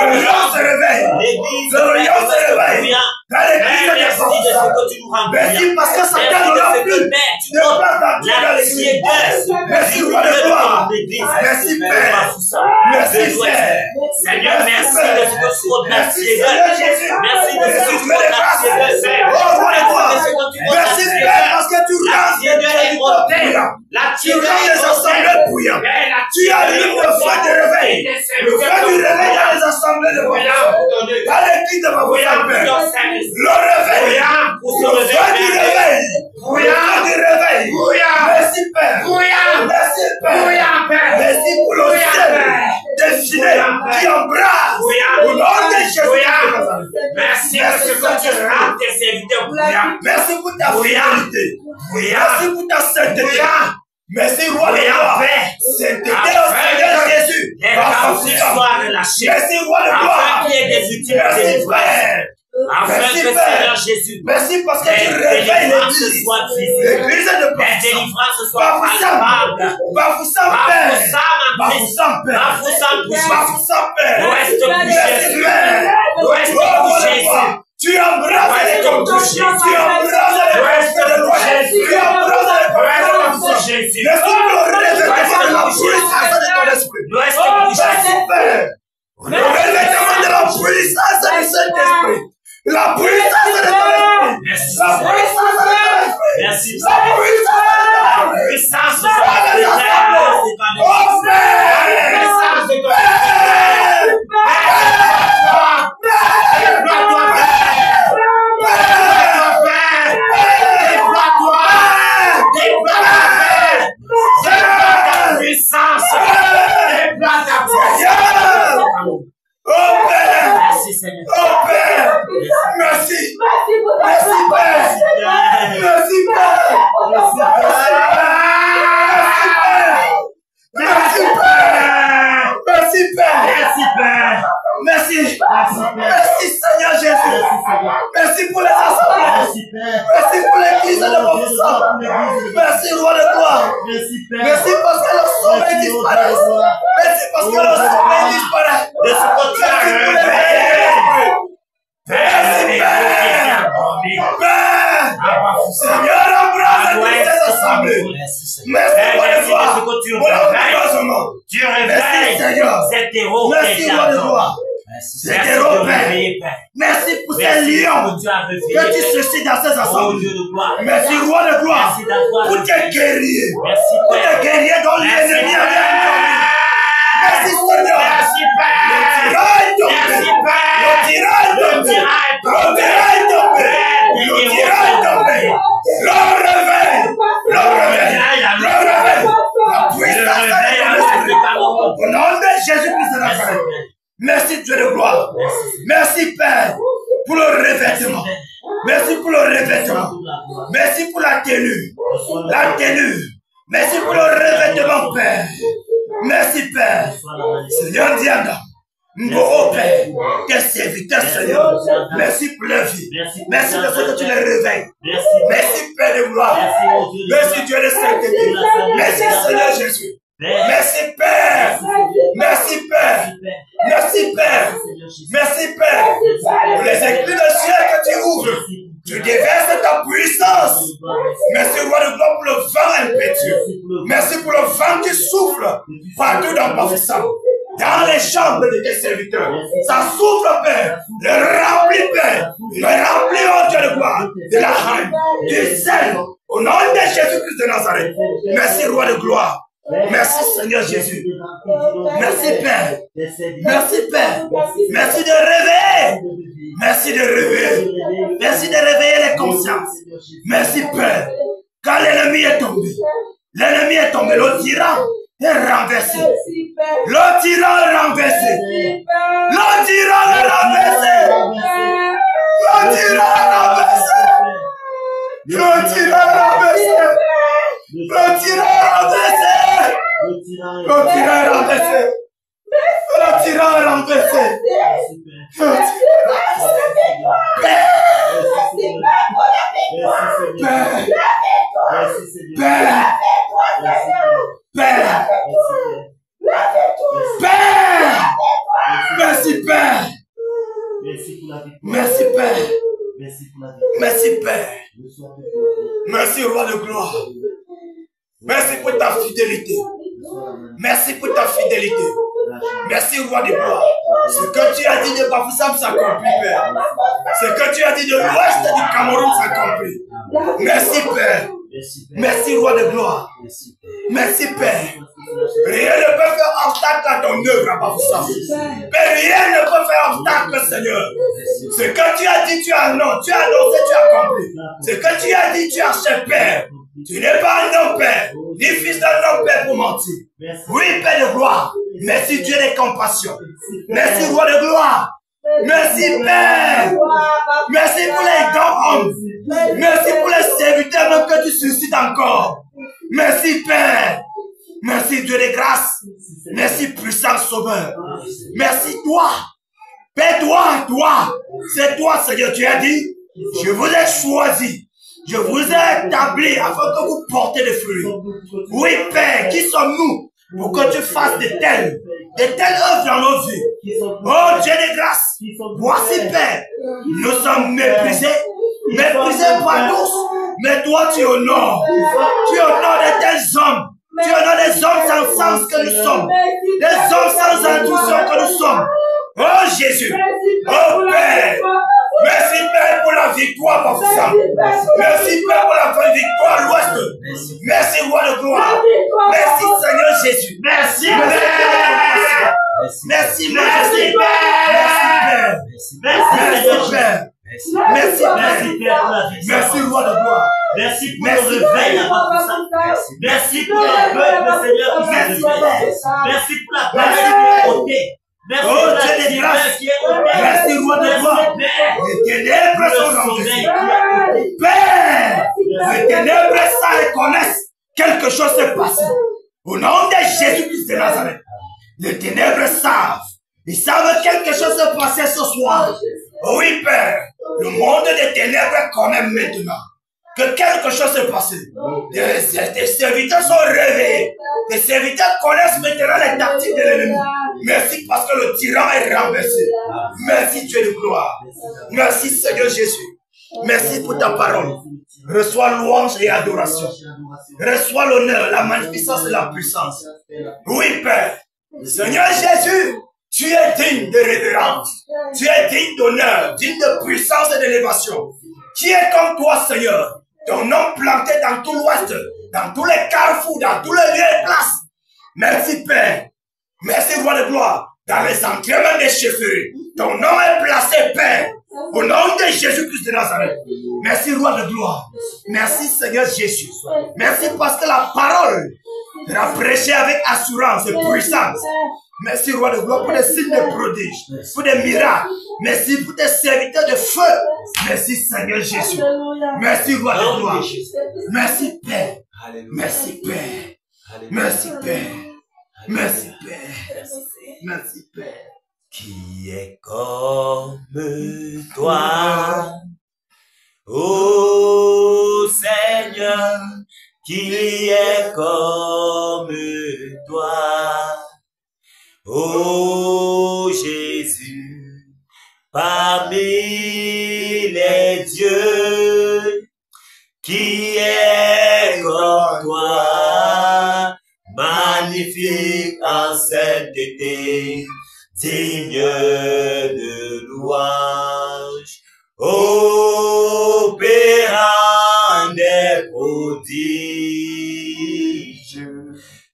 Le lion se réveille. L'église, Le lion se réveille. Dans l'église de merci de ce Bafoussam. que tu nous rends. Merci parce que Satan n'aura plus de place d'entrée dans l'église. Merci roi de gloire. Merci Père. Merci Père. Seigneur, merci de ce que tu ôtes la Merci tiédeur. Seigneur Jésus. Merci de ce que Merci tu Père ôtes de la grâce. tiédeur, Père. Oh roi de gloire. Merci de ce que tu ôtes la Merci Père tiédeur. parce que tu La rends tiédeur est ôtée. La Tu tiédeur rends est les assemblées ôtée. bouillantes. La Tu allumes le feu de réveil. Le feu du réveil dans les assemblées de Bafoussam. Dans l'église de Bafoussam, Père. Le réveil. Le feu du réveil. Le feu du réveil. Merci Père. Merci Père. Merci pour le ciel défilé qui embrasse au nom de Jésus. Merci parce que tu rends tes serviteurs bouillants. Merci pour ta fidélité. Merci pour ta sainteté. Merci roi de gloire. Sainteté au Seigneur Jésus. Les captifs soient relâchés. Merci roi de Afin gloire. qu'il y ait des victimes de Merci délivrance. Père. Afin Merci, que Père. Seigneur Jésus, Merci parce que les tu réveilles délivrances l'église. soient visibles. L'église de Les Bafoussam. délivrances soient palpables. Bafoussam Père. Bafoussam en Christ. Bafoussam Père. Bafoussam pour Jésus. Bafoussam Père. L'Ouest pour Merci Jésus. Père. L'Ouest Oh, pour roi de Jésus. gloire. Tu embrasses les L'Ouest pour conduits. Jésus. Tu embrasses les conduits de l'Ouest. Tu embrasses les conduits de L'Ouest Bafoussam. pour Jésus. Merci pour le revêtement de la puissance de ton esprit. L'Ouest Oh, pour merci Jésus. Père. Le revêtement de la puissance du Saint-Esprit. La puissance de ton esprit. Merci. La puissance de ton esprit. Merci. La puissance de ton La esprit. puissance de Oh, ton Père. La puissance de ton Père. Déploie-toi, Père. Déploie-toi, Père. Déploie-toi. Déploie-toi, Père. Déploie ta puissance. Déploie ta puissance. Oh Père. Merci, Seigneur. Oh Père. Merci. Merci Père. Merci Père. Merci Père. Merci Père. Merci Père. Merci, Père. Merci. Merci Seigneur Jésus. Merci pour les assemblées. Merci, Père. Merci pour l'église de Bafoussam. Merci roi de gloire. Merci, Père. Merci parce que le sommeil disparaît. Merci parce que le sommeil disparaît. De ce que tu as Merci pour les réveillé. Merci Père. Père. Seigneur, embrasse toutes ces assemblées. Merci roi de gloire pour l'encouragement. Tu Merci réveilles Seigneur. cet héros Merci roi de gloire. Merci Cet de héros réveiller, Père. Merci pour ces Merci lions que tu as réveillé, que tu Père. suscites dans ces Oh assemblées. Dieu de gloire. Merci roi de gloire Merci d'avoir pour tes guerriers. Merci, Pour tes Père. guerriers dont Merci, l'ennemi a Père. bien dormi. Merci Seigneur. Merci, Le Père. tirail est tombé. Merci, Le Père. tirail est Le tombé. tirail est Le tombé. tirail est tombé. Le tirail est tombé. Le réveil. Le réveil. Le réveil. La puissance de l'esprit. Au nom de Jésus-Christ de Nazareth. Merci Dieu de gloire. Merci Père pour le revêtement. Merci pour le revêtement. Merci pour la tenue. La tenue. Merci pour le revêtement, Père. Merci Père. Seigneur Diana. Oh Père, tes serviteurs, Seigneur. Merci pour leur vie. Merci de ce que tu les réveilles. Merci Père de gloire. Merci Dieu de sainteté. Merci Seigneur Jésus. Merci Père. Merci Père. Merci Père. Merci Père. Pour les écrits de ciel que tu ouvres. Tu déverses ta puissance. Merci roi de gloire pour le vent impétueux. Merci pour le vent qui souffle partout dans Bafoussam. Dans les chambres de tes serviteurs. Ça souffle, Père. Le remplit, Père. Le remplit, oh Dieu de gloire. De la haine, du zèle. Au nom de Jésus-Christ de Nazareth. Merci, roi de gloire. Merci, Seigneur Jésus. Merci, Père. Merci, Père. Merci de réveiller. Merci de réveiller. Merci de réveiller les consciences. Merci, Père. Quand l'ennemi est tombé, le tyran est renversé. Le tyran est renversé. Le tyran est renversé. Le tyran est renversé. Le tyran est renversé. Le tyran est renversé. Le tyran est renversé. Le tyran est renversé. Père, merci Père. Merci Père. Merci Père. Merci Roi de gloire. Merci pour ta fidélité. Merci pour ta fidélité. Merci Roi de gloire. Ce que tu as dit de Bafoussam s'accomplit, Père. Ce que tu as dit de l'ouest du Cameroun s'accomplit. Merci Père. Merci Roi de gloire. Merci Père. Rien ne peut faire obstacle à ton œuvre à Bafoussam. Père, rien ne peut faire obstacle, Seigneur. Ce que tu as dit, tu as annoncé, tu as annoncé, tu as accompli. Ce que tu as dit, tu as fait, Père. Tu n'es pas un homme, Père, ni fils d'un homme, Père, pour mentir. Oui, Père de gloire. Merci, Dieu des compassions. Merci, Roi de gloire. Merci, Père. Merci pour les grands hommes. Merci pour les serviteurs même que tu suscites encore. Merci, Père. Merci, Dieu de grâce. Merci, puissant Sauveur. Merci, toi. Père, toi. C'est toi, Seigneur. Tu as dit, je vous ai choisi. Je vous ai établi afin que vous portez des fruits. Oui, Père, qui sommes-nous pour que tu fasses de telles œuvres dans nos vies? Oh, Dieu de grâce, voici, Père, nous sommes méprisés par tous, mais toi, tu honores de tels hommes. Tu honores des hommes sans sens que nous sommes, des hommes sans intuition que nous sommes. Oh, Jésus, oh, Père, merci Père pour la victoire, Bafoussam. Merci Père pour la victoire à l'ouest. Merci Roi de gloire. Merci Seigneur Jésus. Merci Père. Merci Père. Merci Père. Merci Père. Merci Roi de gloire. Merci pour le réveil à Bafoussam. Merci pour le peuple, Seigneur, qui se réveille. Merci pour la paix qui est ôtée. Merci oh, Dieu de grâce. Merci, Roi de gloire. Les ténèbres sont renversées. Père, les ténèbres savent et connaissent quelque chose s'est passé. Au nom de Jésus-Christ de Nazareth, les ténèbres savent. Ils savent quelque chose s'est passé ce soir. Oui, Père, le monde des ténèbres connaît maintenant que quelque chose s'est passé. Tes serviteurs sont réveillés. Tes serviteurs connaissent maintenant les tactiques de l'ennemi. Merci parce que le tyran est renversé. Merci Dieu de gloire. Merci Seigneur Jésus. Merci pour ta parole. Reçois louange et adoration. Reçois l'honneur, la magnificence et la puissance. Oui, Père. Seigneur Jésus, tu es digne de révérence. Tu es digne d'honneur, digne de puissance et d'élévation. Qui est comme toi, Seigneur? Ton nom planté dans tout l'ouest, dans tous les carrefours, dans tous les lieux et places. Merci, Père. Merci, Roi de gloire. Dans les entrées même des chefferies, ton nom est placé, Père. Au nom de Jésus-Christ de Nazareth. Merci, Roi de gloire. Merci, Seigneur Jésus. Merci parce que la parole sera prêchée avec assurance et puissance. Merci, Roi de gloire, pour des signes de prodiges, pour des miracles. Merci pour tes serviteurs de feu. Merci, Seigneur Jésus. Merci, Roi de gloire. Merci, Père. Merci, Père. Merci, Père. Merci, Père. Merci, Père. Qui est comme toi, ô Seigneur, qui est comme toi, ô Jésus, parmi les dieux, qui est comme toi, magnifique en sainteté, digne de louange, opérant des prodiges,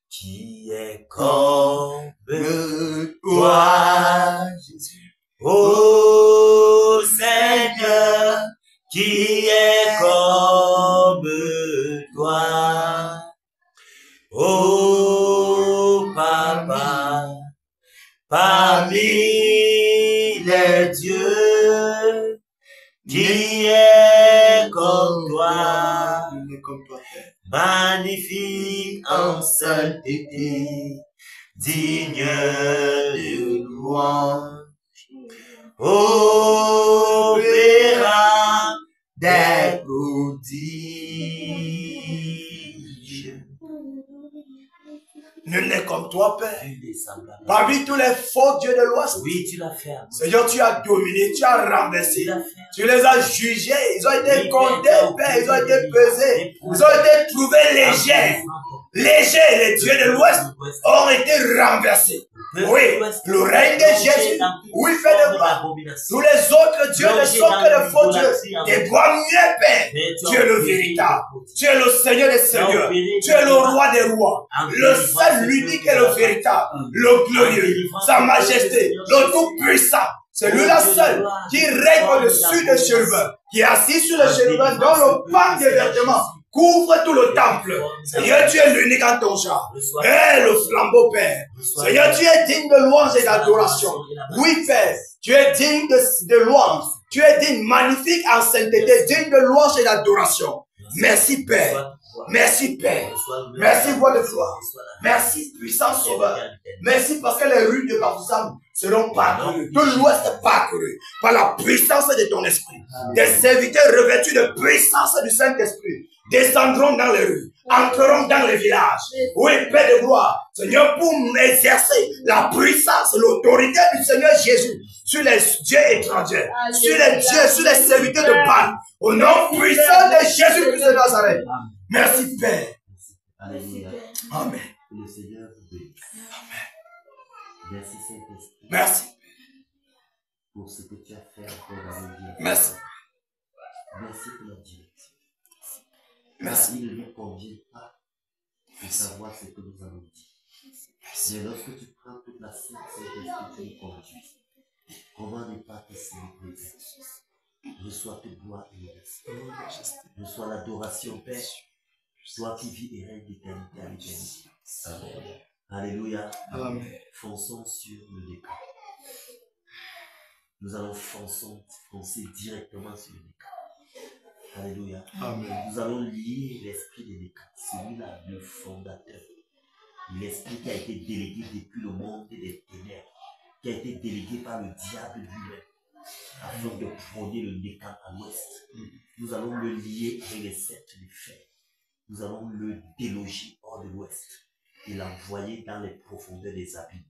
qui est comme toi, Jésus, ô qui est comme toi. Oh Papa, parmi les dieux, qui est comme toi, magnifique en sainteté, digne de louange. Opéra des prodiges. Nul n'est comme toi, Père. Parmi tous les faux dieux de l'Ouest, oui, tu l'as fait. Seigneur, tu as dominé, tu as renversé. Tu les as jugés, ils ont été comptés, Père, ils ont été pesés, ils ont été trouvés légers. Légers, les dieux de l'Ouest ont été renversés. Oui, le règne de Jésus, oui, fait de gloire. Tous les autres dieux ne sont que de faux dieux. Des bois mieux, Père. Tu es le véritable. Tu es le Seigneur des seigneurs. Tu es le roi des rois. Le seul, l'unique et le véritable. Le glorieux. Sa majesté. Le tout-puissant. C'est lui-là seul qui règne au-dessus des chérubins. Qui est assis sur les chérubins dont le pan de vêtements couvre tout le temple. Seigneur, tu es l'unique en ton genre. Et le flambeau, Père. Seigneur, tu es digne de louange et d'adoration. Oui, Père, tu es digne de louange. Tu es digne, magnifique en sainteté, digne de louange et d'adoration. Merci, Père. Merci, Père. Merci, voix de foi. Merci, puissant sauveur. Merci parce que les rues de Bafoussam seront parcourues, de l'ouest parcourues, par la puissance de ton esprit. Des serviteurs revêtus de puissance du Saint-Esprit descendront dans les rues, entreront dans les villages. Oui, Père de gloire, Seigneur, pour exercer la puissance, l'autorité du Seigneur Jésus sur les dieux étrangers, sur les dieux, sur les serviteurs de Baal, au nom puissant de Jésus-Christ de Nazareth. Merci, Père. Alléluia. Amen. Que le Seigneur vous bénisse. Amen. Merci, Saint-Esprit. Merci. Pour ce que tu as fait encore dans nos vies. Merci. Merci pour la direction. Merci. Il ne nous convient pas de savoir ce que nous avons dit. Mais lorsque tu prends toute la Sainte-Esprit, tu nous conduis. Comment ne pas te célébrer? Reçois toute gloire et majesté. Reçois l'adoration, Père. Toi qui vis et règne d'éternité à l'éternité. Amen. Alléluia. Amen. Fonçons sur le décor. Nous allons foncer directement sur le décor. Alléluia. Amen. Nous allons lier l'esprit des décors. Celui-là, le fondateur. L'esprit qui a été délégué depuis le monde des ténèbres. Qui a été délégué par le diable lui-même. Afin de prôner le décan à l'ouest. Nous allons le lier avec les sceptres du fer. Nous allons le déloger hors de l'ouest et l'envoyer dans les profondeurs des abîmes.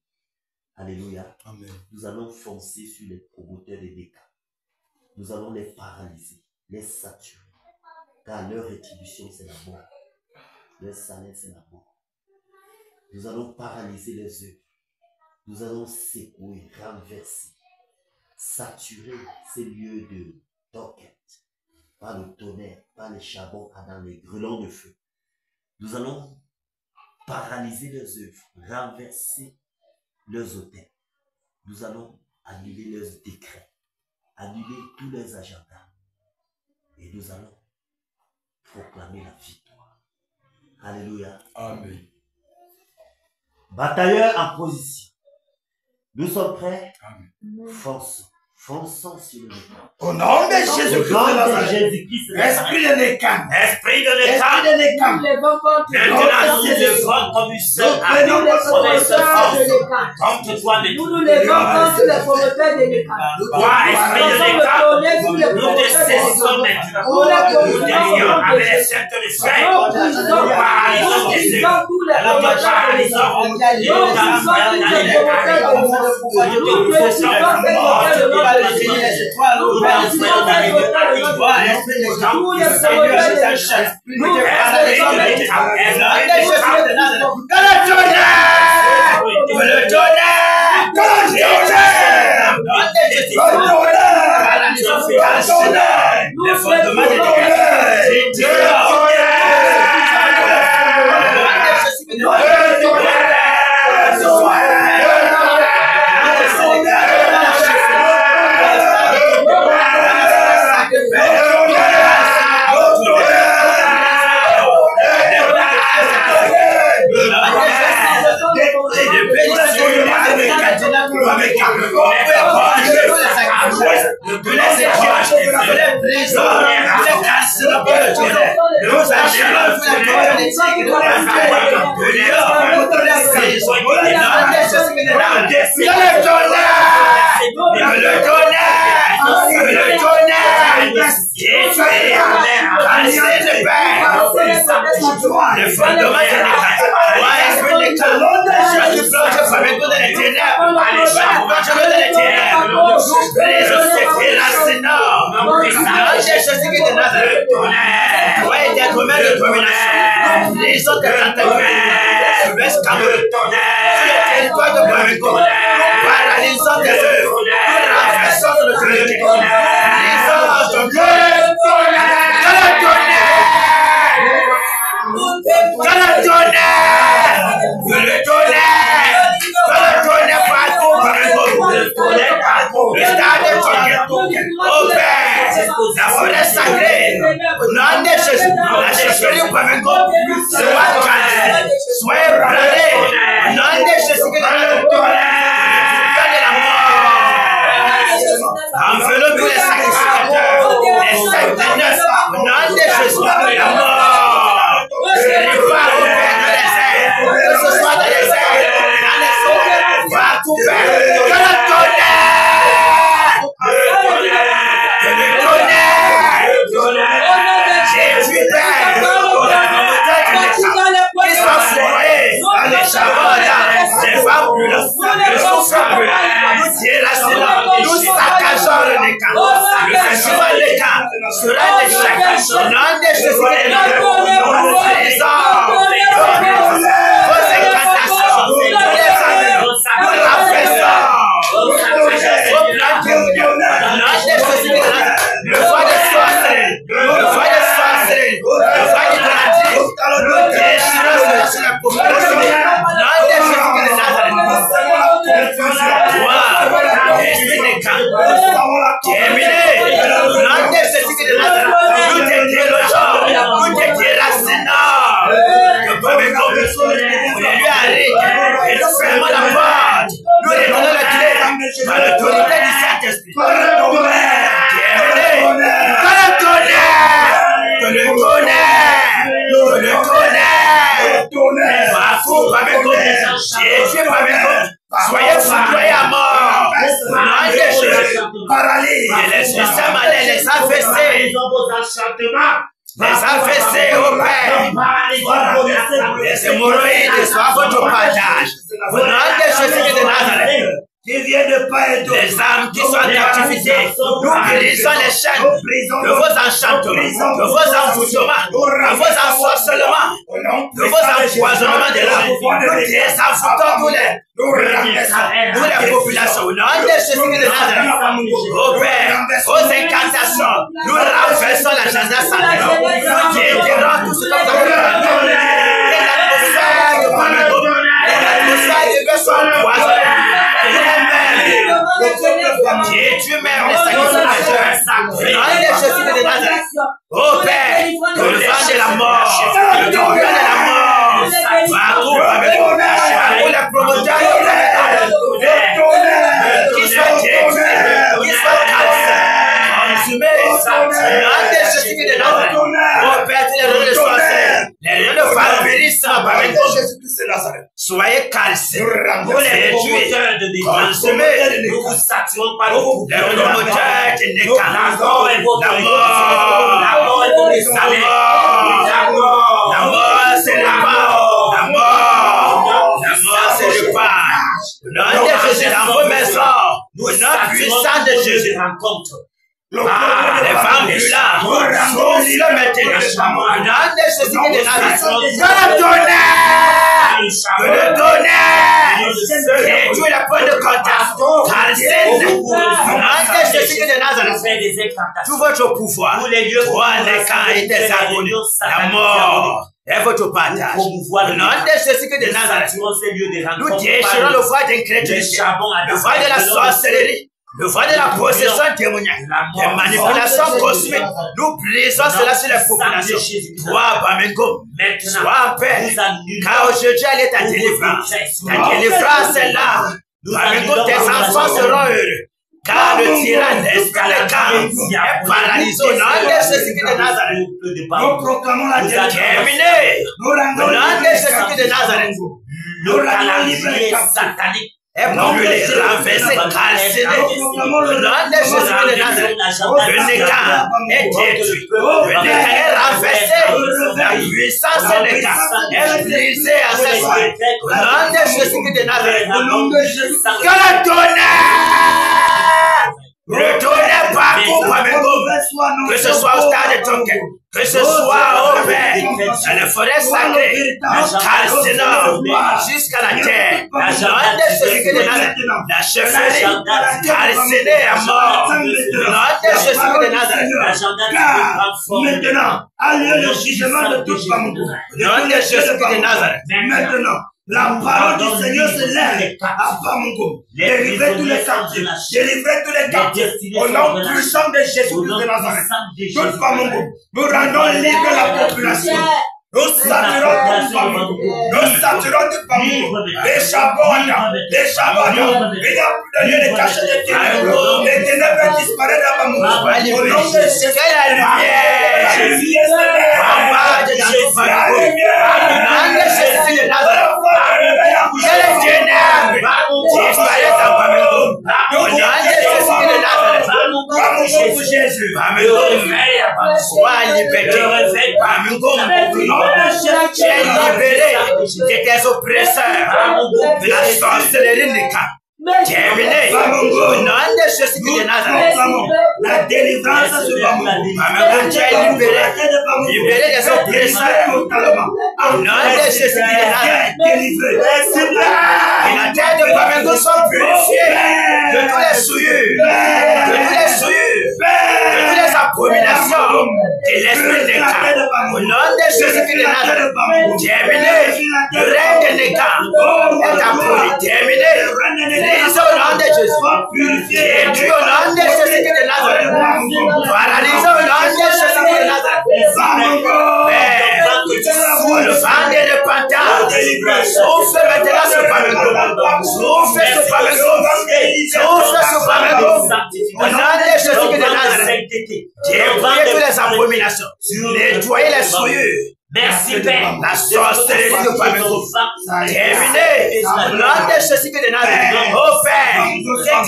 Alléluia. Amen. Nous allons foncer sur les promoteurs des décans. Nous allons les paralyser, les saturer. Car leur rétribution, c'est la mort. Leur salaire, c'est la mort. Nous allons paralyser les œuvres. Nous allons secouer, renverser, saturer ces lieux d'enquête. Par le tonnerre, par les charbons, dans les grelons de feu. Nous allons paralyser leurs œuvres, renverser leurs autels. Nous allons annuler leurs décrets, annuler tous leurs agendas. Et nous allons proclamer la victoire. Alléluia. Amen. Batailleurs en position. Nous sommes prêts? Amen. Fonçons. Fonçons sur le décor. Au nom de Jésus-Christ de Nazareth. Esprit de Nécan. Esprit de l'État, Esprit de Nécan. maintenant nous levons comme une seule armée, comme une seule force, contre toi, mais Nous nous levons contre les promoteurs de l'État. toi, esprit de l'État, nous te saisissons maintenant. Nous te lions avec les sceptres de fer. Nous paralysons tes œuvres. Nous te paralysons. Nous Amen. brisons les carcinopes de tonnerre. Nous achetons tous les corps de tigre, de lion, les autres paralysant des œuvres, renversant le tonnerre, la forêt sacrée, au nom de Jésus, la chefferie au Pamengo, soit calme, soyez brûlés, au nom de Jésus, enveloppe tous les sacrificateurs, les sacrificateurs, au nom de Jésus, la mort, je répare au Père dans les airs, que ce soit dans les airs, dans les eaux, partout, Père, que le tonnerre, nous saccageons le camp, le festival des camps sera l'échec. Au nom de Jésus, vos incantations, nous l'affaissons. Le foie de sorcellerie, le foie de sorcellerie, le foie d'idolâtrie, nous déchirons sur la population. Au nom de Jésus de Nazareth, terminé. Au nom de Jésus de Nazareth, nous te délogeons, nous te déracinons. On lui arrête et nous fermons la porte. Nous redonnons la clé par l'autorité du Saint-Esprit. Soyez foudroyés à mort. Et les systèmes allaient les affaisser. Les affaisser au Père. Les hémorroïdes soient votre partage. Au nom de Jésus de Nazareth. Les âmes qui sont en captivité, nous brisons les chaînes de vos enchantements, de vos envoûtements, de vos ensorcellements, de vos empoisonnements de l'âme. Nous désenvoûtons toutes les populations. Au nom de Jésus de Nazareth, au Père, aux incantations, nous renversons l'agenda satanique. Nous déterrons tout ce que nous avons fait. Et l'atmosphère de Pamengo, l'atmosphère de Dieu soit empoisonnée. Dieu même les sacrificateurs. Au nom de Jésus de Nazareth. Ô Père, que le vent de la mort, le vent de la mort, parcours les promoteurs qui soient détruits, qui soient consumés. Au nom de Jésus de Nazareth. Ô Père, tu les donnes de sorcières, les lions de vampirisme par Jésus-Christ de Nazareth. Soyez calcés, vous les réduisez, consumés, nous vous saturons par le coup. Les promoteurs qui décalent, la mort est pour les salés, la mort c'est le pas, la mort c'est le pas. Au nom de Jésus dans vos maisons, au nom puissant de Jésus rencontre. Les femmes brûlantes, sont le maintenant. Au nom de Jésus de Nazareth, que le tonnerre, réduis la pointe de contact, calcine. Au nom de Jésus de Nazareth, tout votre pouvoir, toi les camps et tes agonies, la mort est votre partage. Au nom de Jésus de Nazareth, nous déchirons le voie d'incrédulité, le voie de la sorcellerie, le voie de la possession démoniaque, les manipulations cosmiques, nous brisons cela sur les populations. Toi, Pamengo, sois en paix, car aujourd'hui elle est ta délivrance. Ta délivrance est là. Pamengo, tes enfants seront heureux. Car le tyran d'Escalacan est paralysé au nom de Jésus-Christ de Nazareth. Nous proclamons la délivrance. Terminé. Au nom de Jésus-Christ de Nazareth. Le calendrier satanique est brûlé, renversé, calciné. Au nom de Jésus-Christ de Nazareth. Le Nécan est détruit. Le Nécan est renversé. La puissance du Nécan est brisée à ce soir. Au nom de Jésus-Christ de Nazareth. Que le tonnerre! Le tonnerre parcourt par mes gommes. Que ce soit au stade de ton cœur. Que ce soit au Père, dans les forêts sacrées, calcinant jusqu'à la terre, la jambe de Jésus-Christ de Nazareth, la chefferie, calcinée à mort, le nom de Jésus-Christ de Nazareth. Maintenant, à lieu le jugement de toute femme, le nom de Jésus-Christ de Nazareth. Maintenant, la parole du Seigneur se lève à Bamungo. Délivrez tous les captifs. Délivrez tous les captifs. Au nom puissant de Jésus-Christ de Nazareth. Toute Bamungo. Nous rendons libre la population. Nous saturons toute Bamungo. Nous saturons toute Bamungo. Les Chabonda. Les Chabonda. Il n'y a plus de lieu de cacher les ténèbres. Les ténèbres disparaissent dans Bamungo. Au nom de Jésus. Quelle lumière! En bas de Jésus de Nazareth. Quelle ténèbre disparaissent dans Bamungo. Au nom de Jésus de Nazareth. Bamungo Jésus. Bamungo. Sois libéré. Bamungo. Tu es libéré de tes oppresseurs. De la sorcellerie Nécan. Terminé. Au nom de Jésus-Christ de Nazareth. La délivrance sur Bamungo. Bamungo, tu es libéré. Libéré des oppresseurs. Au nom de Jésus-Christ de Nazareth. Et la terre de Bamungo soit purifiée de tous les souillures, de tous les souillures, de toutes les abominations de l'esprit Nécan. Au nom de Jésus-Christ de Nazareth. Terminé. Le règne de Nécan est aboli. Terminé. Brisé au nom de Jésus. Détruit au nom de Jésus-Christ de Nazareth. Paralysé au nom de Jésus-Christ de Nazareth. Le vent de Pantin souffle maintenant sur Bamungo. Souffle sur Bamungo. Souffle sur Bamungo. Au nom de Jésus-Christ de Nazareth. Dépouillez toutes les abominations. Nettoyez les souillures. Merci Père. La sorcellerie de Bamungo. Terminé. Au nom de Jésus-Christ de Nazareth. Oh Père,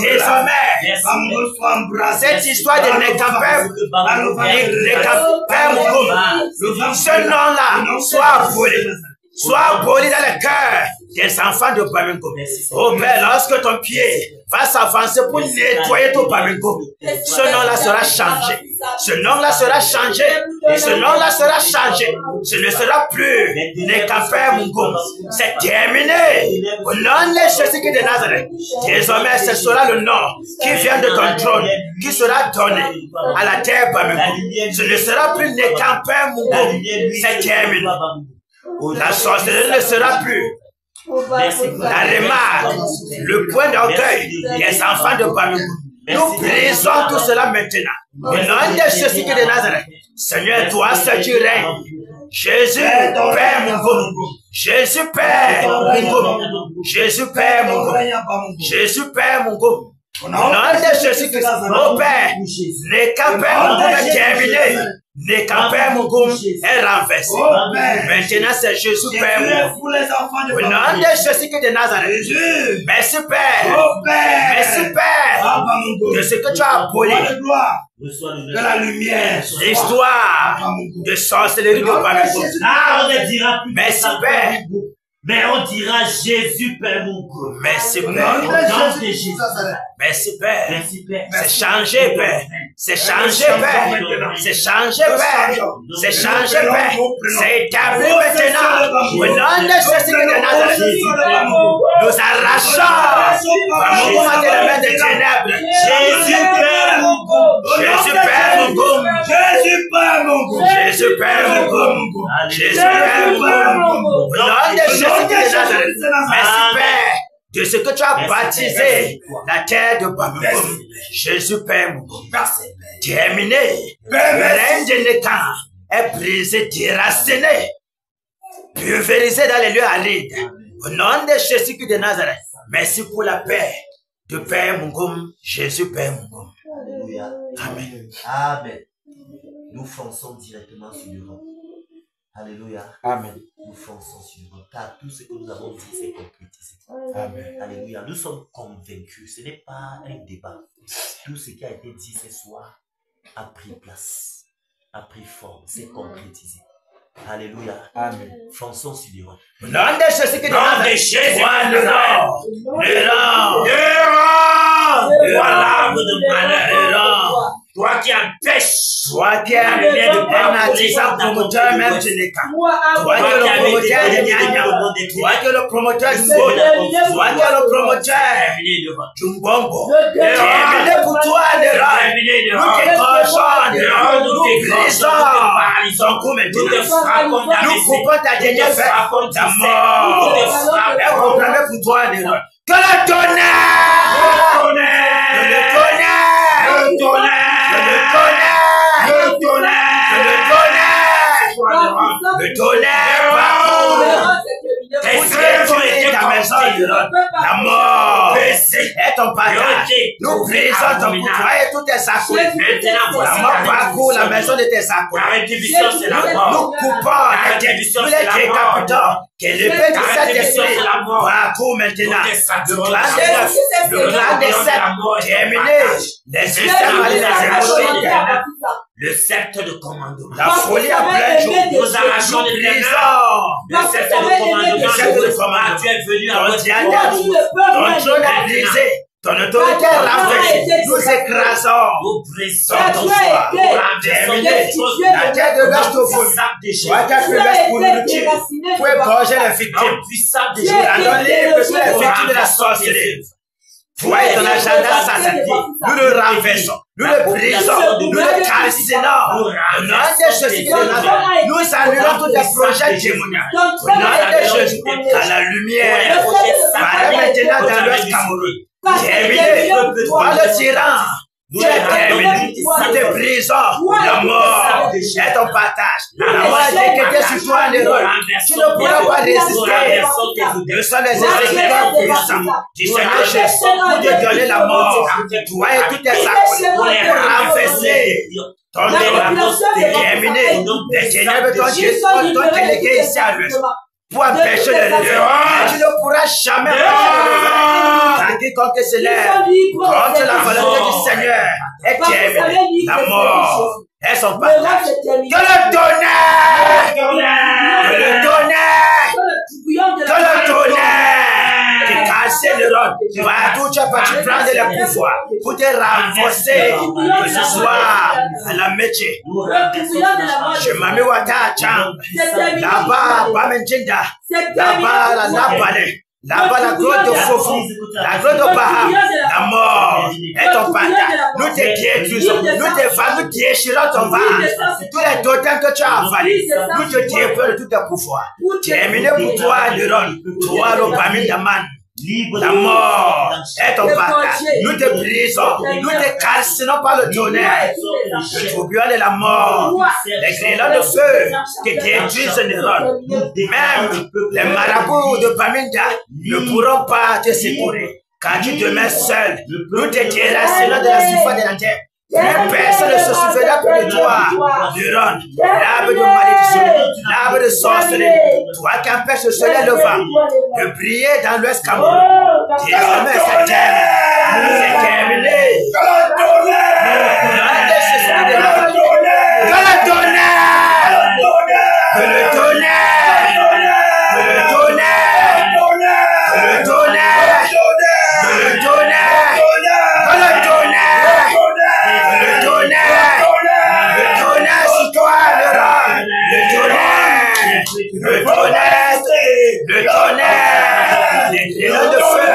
désormais, cette histoire de Nécampère Mungo, ce nom-là soit aboli. Soit aboli dans le cœur des enfants de Bamungo. Oh Père, lorsque ton pied va s'avancer pour nettoyer ton Bamungo, ce nom-là sera changé. Ce nom-là sera changé. Et ce nom-là sera changé. Ce ne sera plus Nécampère Mungo. C'est terminé. Au nom de Jésus-Christ de Nazareth. Désormais, ce sera le nom qui vient de ton trône, qui sera donné à la terre Bamungo. Ce ne sera plus Nécampère Mungo. C'est terminé. La sorcellerie ne sera plus. La remarque, le point d'orgueil des enfants de Bamungo. Nous brisons tout cela maintenant. Au nom de Jésus-Christ de Nazareth. Seigneur, toi seul tu règnes. Jésus, Père Mungo. Jésus, Père Mungo. Jésus, Père Mungo. Jésus, Père Mungo. Au nom de Jésus-Christ, mon Père, Nécampère Mungo est terminé. Nécampère Mungo est renversé. Maintenant, c'est Jésus, Père Mungo. Au nom de Jésus-Christ de Nazareth. Merci, Père. Merci, Père, de ce que tu as aboli. De la lumière. L'histoire de sorcellerie de Bamungo. Ah, on ne dira plus. Merci, Père. Mais on dira Jésus, Père Mungo. Merci, Père. Au nom de Jésus. Merci, Père. Merci, Père. C'est changé, Père. C'est changé, Père. C'est changé, Père. C'est changé, Père. C'est établi maintenant. Au nom de Jésus de Nazareth. Nous arrachons Bamungo de la main des ténèbres. Jésus, Père Mungo. Jésus, Père Mungo. Jésus, Père Mungo. Jésus, Père Mungo. Jésus, Père Mungo. Au nom de Jésus de Nazareth. Merci, Père, de ce que tu as baptisé la terre de Bamungo. Jésus, Père Mungo. Terminé. Le règne de Nécan est brisé, déraciné, pulvérisé dans les lieux arides. Au nom de Jésus de Nazareth. Merci pour la paix. de Père Mungum, Jésus Père Mungum. Alléluia. Amen. Amen. Nous fonçons directement sur l'Europe. Alléluia. Amen. Nous fonçons sur l'Europe. Car tout ce que nous avons dit, c'est concrétisé. Amen. Alléluia. Nous sommes convaincus. Ce n'est pas un débat. Tout ce qui a été dit ce soir a pris place, a pris forme, c'est concrétisé. Alléluia. Amen. Fonçons sur l'Europe. Nom de Jésus qui Nom de Jésus. Toi l'arbre de malheur. Toi qui empêches. Toi qui es un artisan promoteur même de l'État. Toi qui es le promoteur de Nyanya. Toi qui es le promoteur du Boda. Toi qui es le promoteur du Mbongo. Terminé pour toi l'Europe. Nous t'écorchons. Nous brisons ton cou maintenant. Nous coupons ta dernière fête. Ta mort. Et proclamez pour toi l'Europe. Que le tonnerre! Le tonnerre! Le tonnerre va détruire ta maison, la mort est ton partage. Nous brisons ton pouvoir et tout est sacré. La mort parcourt la maison de tes sacrés. La rétribution, c'est la mort. Nous coupons la tête, nous les décapitons. Que l'épée du Saint-Esprit parcourt maintenant. Le clan des sept terminé. Les systèmes et les hémorroïdes. Le sceptre de commandement. La folie en plein jour. Nous arrachons les ténèbres. Le sceptre de commandement. Tu es venu à ton diadème, ton trône est brisé. Ton autorité est renversée. Nous écrasons. Nous brisons ton choix. Terminé. La terre de l'astrophonie. Toi qui as fait l'est pour nous tuer. Pour égorger les victimes. Nous allons libre sur les victimes de la sorcellerie. Toi et ton agenda satanique, nous le renversons, nous le brisons, nous le calcinons. Au nom de Jésus de Nazareth, nous annulons tous les projets démoniaques. Au nom de Jésus, dans la lumière, paraît maintenant dans l'Ouest Cameroun. Terminé, toi le tyran. Nous es terminé, nous te brisons, la mort est ton partage, la mort est décrétée sur toi en Europe, tu ne pourras pas résister, nous sommes les exécuteurs puissants du Seigneur Jésus pour te donner la mort, toi et tous tes actes pour les renverser, ton est terminé, les ténèbres t'ont délégué ici à l'ouest. Pour empêcher le lever, tu ne pourras jamais car quiconque se lève contre la volonté du Seigneur est terminé. La mort est son partage. Que le tonnerre! Que le tonnerre! Que le tonnerre! Tu casses le rôle. Partout tu as parti prendre le pouvoir pour te renforcer. Que ce soit à la métier. Je m'amène à ta chambre. Là-bas, Bamenjinda. Là-bas, la Napane. Là-bas, la grotte de Fofou. La grotte de Baha. La mort est ton partage. Nous te détruisons. Nous déchirons ton ventre. Tous les totems que tu as avalés. Nous te détruisons de tout tes pouvoirs. Terminé pour toi, Neuron. Toi, le Bamin Daman. La mort est ton partage. Nous te brisons, nous te calcinons par le tonnerre. Le tourbillon de la mort, les grêlons de feu qui détruisent le Neuron. Même les marabouts de Baminda ne pourront pas te secourir. Quand tu demeures seul, nous te déracinons de la surface de la terre. Plus personne ne se souviendra plus de toi, Neuron, l'arbre de malédiction, l'arbre de sorcellerie, toi qui empêches le soleil levant de briller dans l'Ouest Cameroun. Désormais, c'est terminé. C'est terminé. Que le tonnerre! Que le tonnerre! Que le tonnerre! Que le tonnerre! Que le tonnerre! Que le tonnerre! Que le tonnerre! Le tonnerre! Le tonnerre sur toi, le tonnerre! Le tonnerre! Le tonnerre! Les grêlons de feu!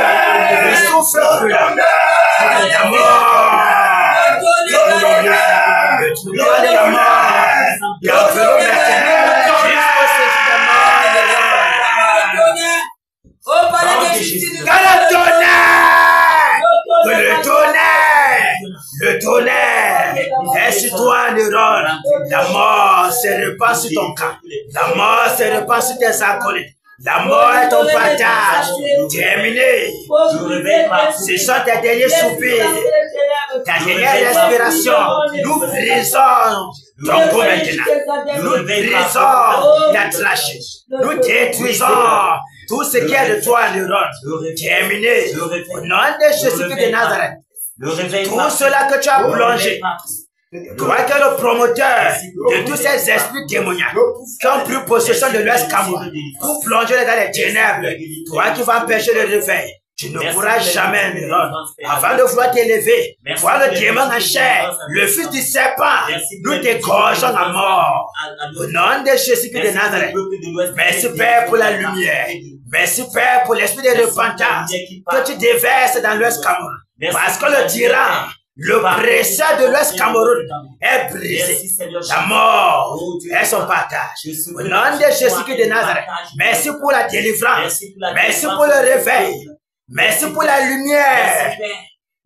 Le souffle brûlant! La mort! Le tourbillon de la mort! Garde-le maintenant! Jusqu'au séjour de mort! Que le tonnerre! Que le tonnerre! Le tonnerre est sur toi, Neuron. La mort se répand sur ton camp. La mort se répand sur tes acolytes. La mort est ton partage. Terminé. Ce sont tes derniers soupirs. Ta dernière respiration. Nous brisons ton cou maintenant. Nous brisons ta trachée. Nous détruisons tout ce qui est de toi, le terminé. Au nom de Jésus-Christ de Nazareth. Tout cela que tu as plongé. Toi qui es le promoteur de tous ces esprits démoniaques qui ont pris possession de l'Ouest Cameroun pour plonger dans les ténèbres, toi qui vas empêcher le réveil, tu ne pourras jamais, avant de vouloir t'élever, voir le démon en chair, le fils du serpent, nous t'égorgeons à mort. Au nom de Jésus-Christ de Nazareth, merci Père pour la lumière, merci Père pour l'esprit de repentance que tu déverses dans l'Ouest Cameroun, parce que le tyran, le presseur de l'Ouest Cameroun est brisé. La mort est son partage. Au nom de Jésus-Christ de Nazareth, merci pour la délivrance. Merci pour le réveil. Merci pour la lumière.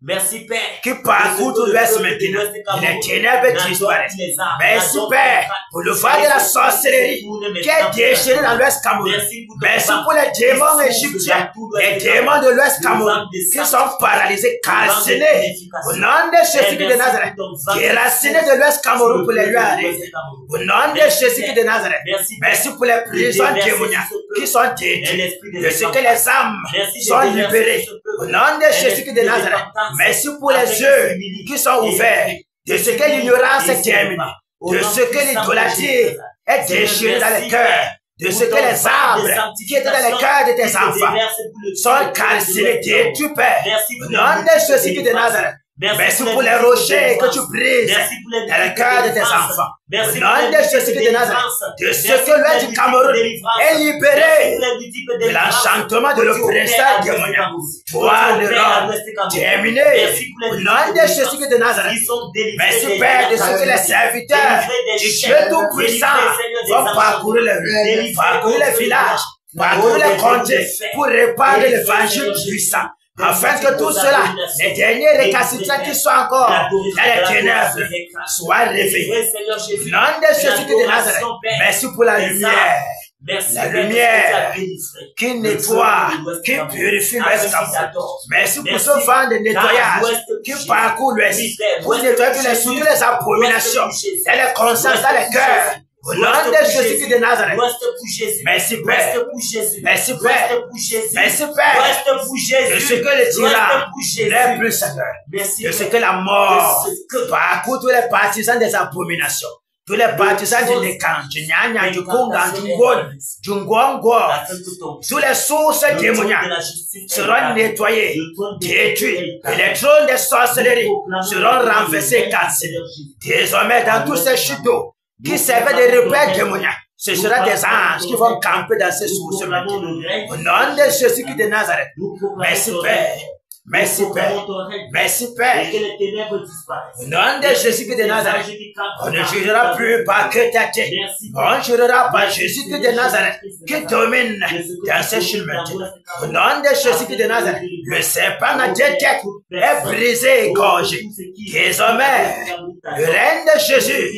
Merci Père. Qui parcourt tout l'Ouest maintenant. Les ténèbres disparaissent. Merci Père pour le vent de la sorcellerie qui est déchaîné dans l'Ouest Cameroun. Merci pour les démons égyptiens, les démons de l'Ouest Cameroun qui sont paralysés, calcinés. Au nom de Jésus-Christ de Nazareth, déracinés de l'Ouest Cameroun pour les lui arriver. Au nom de Jésus-Christ de Nazareth, merci pour les prisons démoniaques qui sont détruites, de ce que les âmes sont libérées. Au nom de Jésus-Christ de Nazareth, merci pour les yeux qui sont ouverts, de ce que l'ignorance est terminée, de ce que l'idolâtrie est déchirée dans les cœurs, de ce que les arbres qui étaient dans les cœurs de tes enfants sont calcinés, détruits, Père. Au nom de Jésus-Christ de Nazareth, merci pour les rochers que tu brises dans le cœur de tes enfants. Au nom de Jésus-Christ de Nazareth, de ce que l'Ouest du Cameroun est libéré de l'enchantement de l'oppresseur démoniaque. Toi, le roi, terminé. Au nom de Jésus-Christ de Nazareth, merci Père de ce que les serviteurs du Dieu Tout-Puissant vont parcourir les rues, parcourir les villages, parcourir les comtés pour répandre l'évangile puissant. Afin que tout cela, les derniers récalcitrants qui sont encore dans les ténèbres, soient réveillés. Au nom de Jésus-Christ de Nazareth, merci pour la lumière. La lumière qui nettoie, qui purifie l'Ouest Cameroun. Merci pour ce vent de nettoyage qui parcourt l'Ouest pour nettoyer tous les abominations, dans les consciences, dans les cœurs. Au nom de Jésus-Christ de Nazareth, merci Père, merci Père, merci Père, de ce que le tyran n'est plus Seigneur, de ce que la mort parcourt tous les partisans des abominations, tous les partisans du Nekan, du Nyanya, du Konga, du Ngon, du Ngongo, tous les sources démoniaques seront nettoyées, détruites, et les trônes des sorcelleries seront renversés, cassés. Désormais, dans tous ces chutes d'eau qui servaient de repères démoniaques, ce sera des anges qui vont camper dans ces sources maintenant. Au nom de Jésus-Christ de Nazareth, merci Père. Merci Père. Merci Père. Au nom de Jésus-Christ de Nazareth, on ne jugera plus par que ta tête. On jurera par Jésus-Christ de Nazareth qui domine dans ces chemins. Au nom de Jésus-Christ de Nazareth, le serpent à deux têtes est brisé et égorgé. Désormais, le règne de Jésus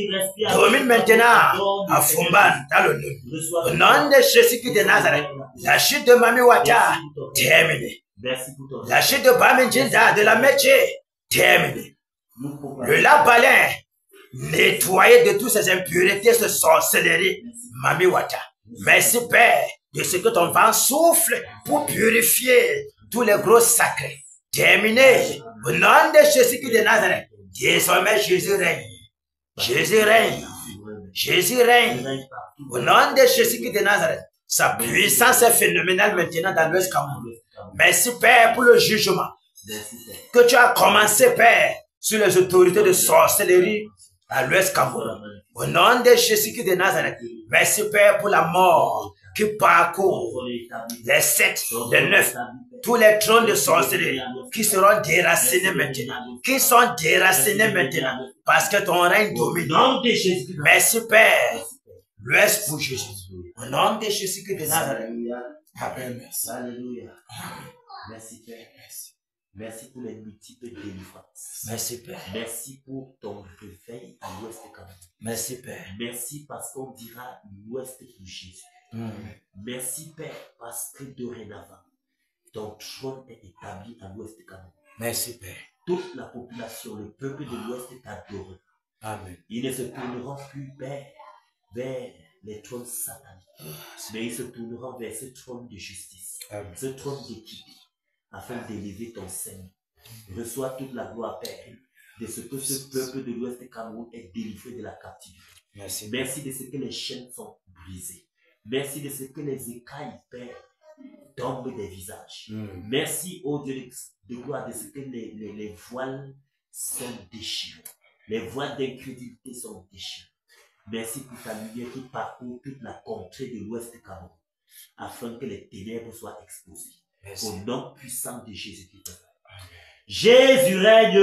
domine maintenant à Fumban, dans le nom. Au nom de Jésus-Christ de Nazareth, la chute de Mami Wata terminée. La chute de Bamindjinda de la métier terminée. Le Labalin nettoyé de toutes ces impuretés, ce sorcellerie, Mami Wata. Merci Père de ce que ton vent souffle pour purifier tous les gros sacrés. Terminé. Au nom de Jésus-Christ de Nazareth, désormais Jésus règne. Jésus règne. Jésus règne. Au nom de Jésus-Christ de Nazareth, sa puissance est phénoménale maintenant dans l'Ouest Cameroun. Merci Père pour le jugement que tu as commencé, Père, sur les autorités de sorcellerie à l'Ouest Cameroun. Au nom de Jésus-Christ de Nazareth, merci Père pour la mort qui parcourt les 7, les 9, tous les trônes de sorcellerie qui seront déracinés maintenant, qui sont déracinés maintenant, parce que ton règne domine. Merci Père, l'Ouest pour Jésus. Au nom de Jésus-Christ de Nazareth. Amen. Merci. Alléluia. Merci Père. Merci. Merci pour les multiples délivrances. Merci Père. Merci pour ton réveil à l'Ouest Cameroun. Merci Père. Merci parce qu'on dira l'Ouest pour Jésus. Merci, Père, parce que dorénavant, ton trône est établi à l'ouest du Cameroun. Merci, Père. Toute la population, le peuple de l'ouest t'adore. Amen. Ils ne se tourneront plus, Père, vers les trônes sataniques, mais ils se tourneront vers ce trône de justice, Amen. ce trône d'équité, afin d'élever ton Seigneur. Reçois toute la gloire, Père, de ce que ce peuple de l'ouest du Cameroun est délivré de la captivité. Merci. Merci de ce que les chaînes sont brisées. Merci de ce que les écailles, Père, tombent des visages. Merci, ô Dieu de gloire, de ce que les voiles sont déchirés. Les voiles d'incrédulité sont déchirés. Merci pour ta lumière qui parcourt toute la contrée de l'ouest du Cameroun, afin que les ténèbres soient exposées. Merci. Au nom puissant de Jésus-Christ. Jésus règne,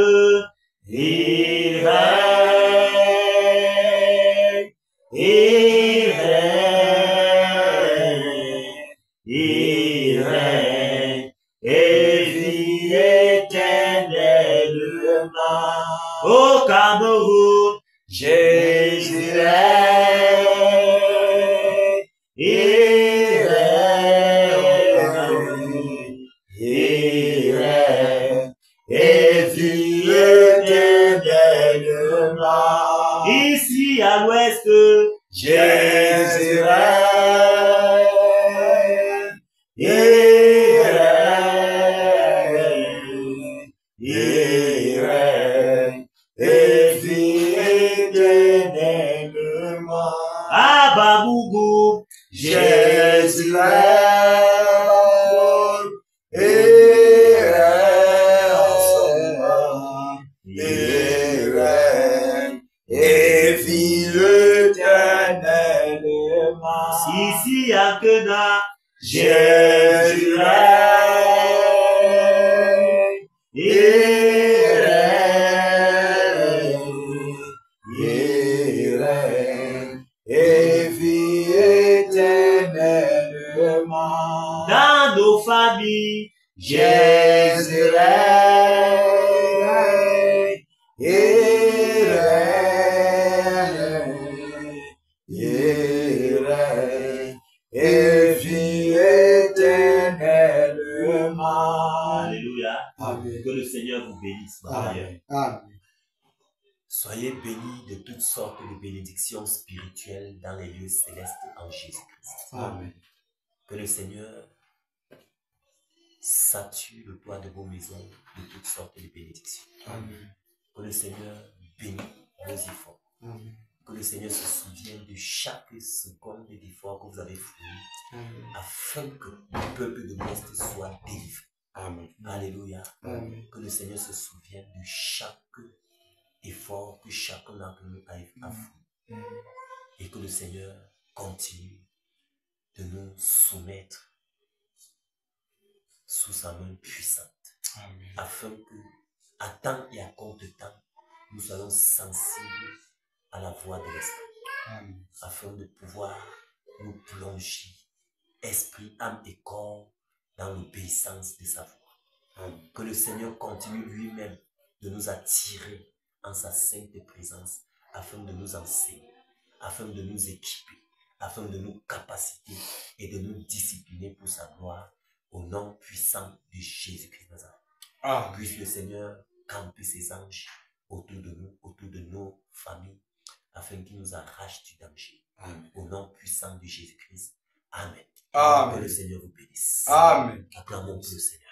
il règne, il règne, il règne, et vit éternellement. Au Cameroun, Jésus règne, il règne, il règne, et vit éternellement. Ici à l'ouest, Jésus règne, il règne, il règne, et vit éternellement. À Babougou, Jésus règne, il règne, et vit éternellement. Ici à Kena, Jésus règne, il règne, et vit éternellement. Dans nos familles, Jésus règne, il règne, et vit éternellement. Alléluia. Amen. Que le Seigneur vous bénisse. Amen. Amen. Soyez bénis de toutes sortes de bénédictions spirituelles dans les lieux célestes en Jésus-Christ. Amen. Que le Seigneur sature le toit de vos maisons de toutes sortes de bénédictions. Amen. Que le Seigneur bénisse vos efforts. Amen. Que le Seigneur se souvienne de chaque seconde d'effort que vous avez fourni afin que le peuple de l'Ouest soit délivré. Amen. Alléluia. Amen. Que le Seigneur se souvienne de chaque effort que chacun d'entre nous a fourni. Et que le Seigneur continue de nous soumettre sous sa main puissante. Amen. Afin que, à temps et à contre-temps, nous soyons sensibles à la voix de l'Esprit. Amen. Afin de pouvoir nous plonger, esprit, âme et corps, dans l'obéissance de sa voix. Amen. Que le Seigneur continue lui-même de nous attirer en sa sainte présence, afin de nous enseigner, afin de nous équiper, afin de nous capaciter et de nous discipliner pour sa gloire, au nom puissant de Jésus-Christ Nazareth. Puisse le Seigneur camper ses anges autour de nous, autour de nos familles, afin qu'il nous arrache du danger. Amen. Au nom puissant de Jésus-Christ. Amen. Amen. Que le Seigneur vous bénisse. Amen. Acclamons pour le Seigneur.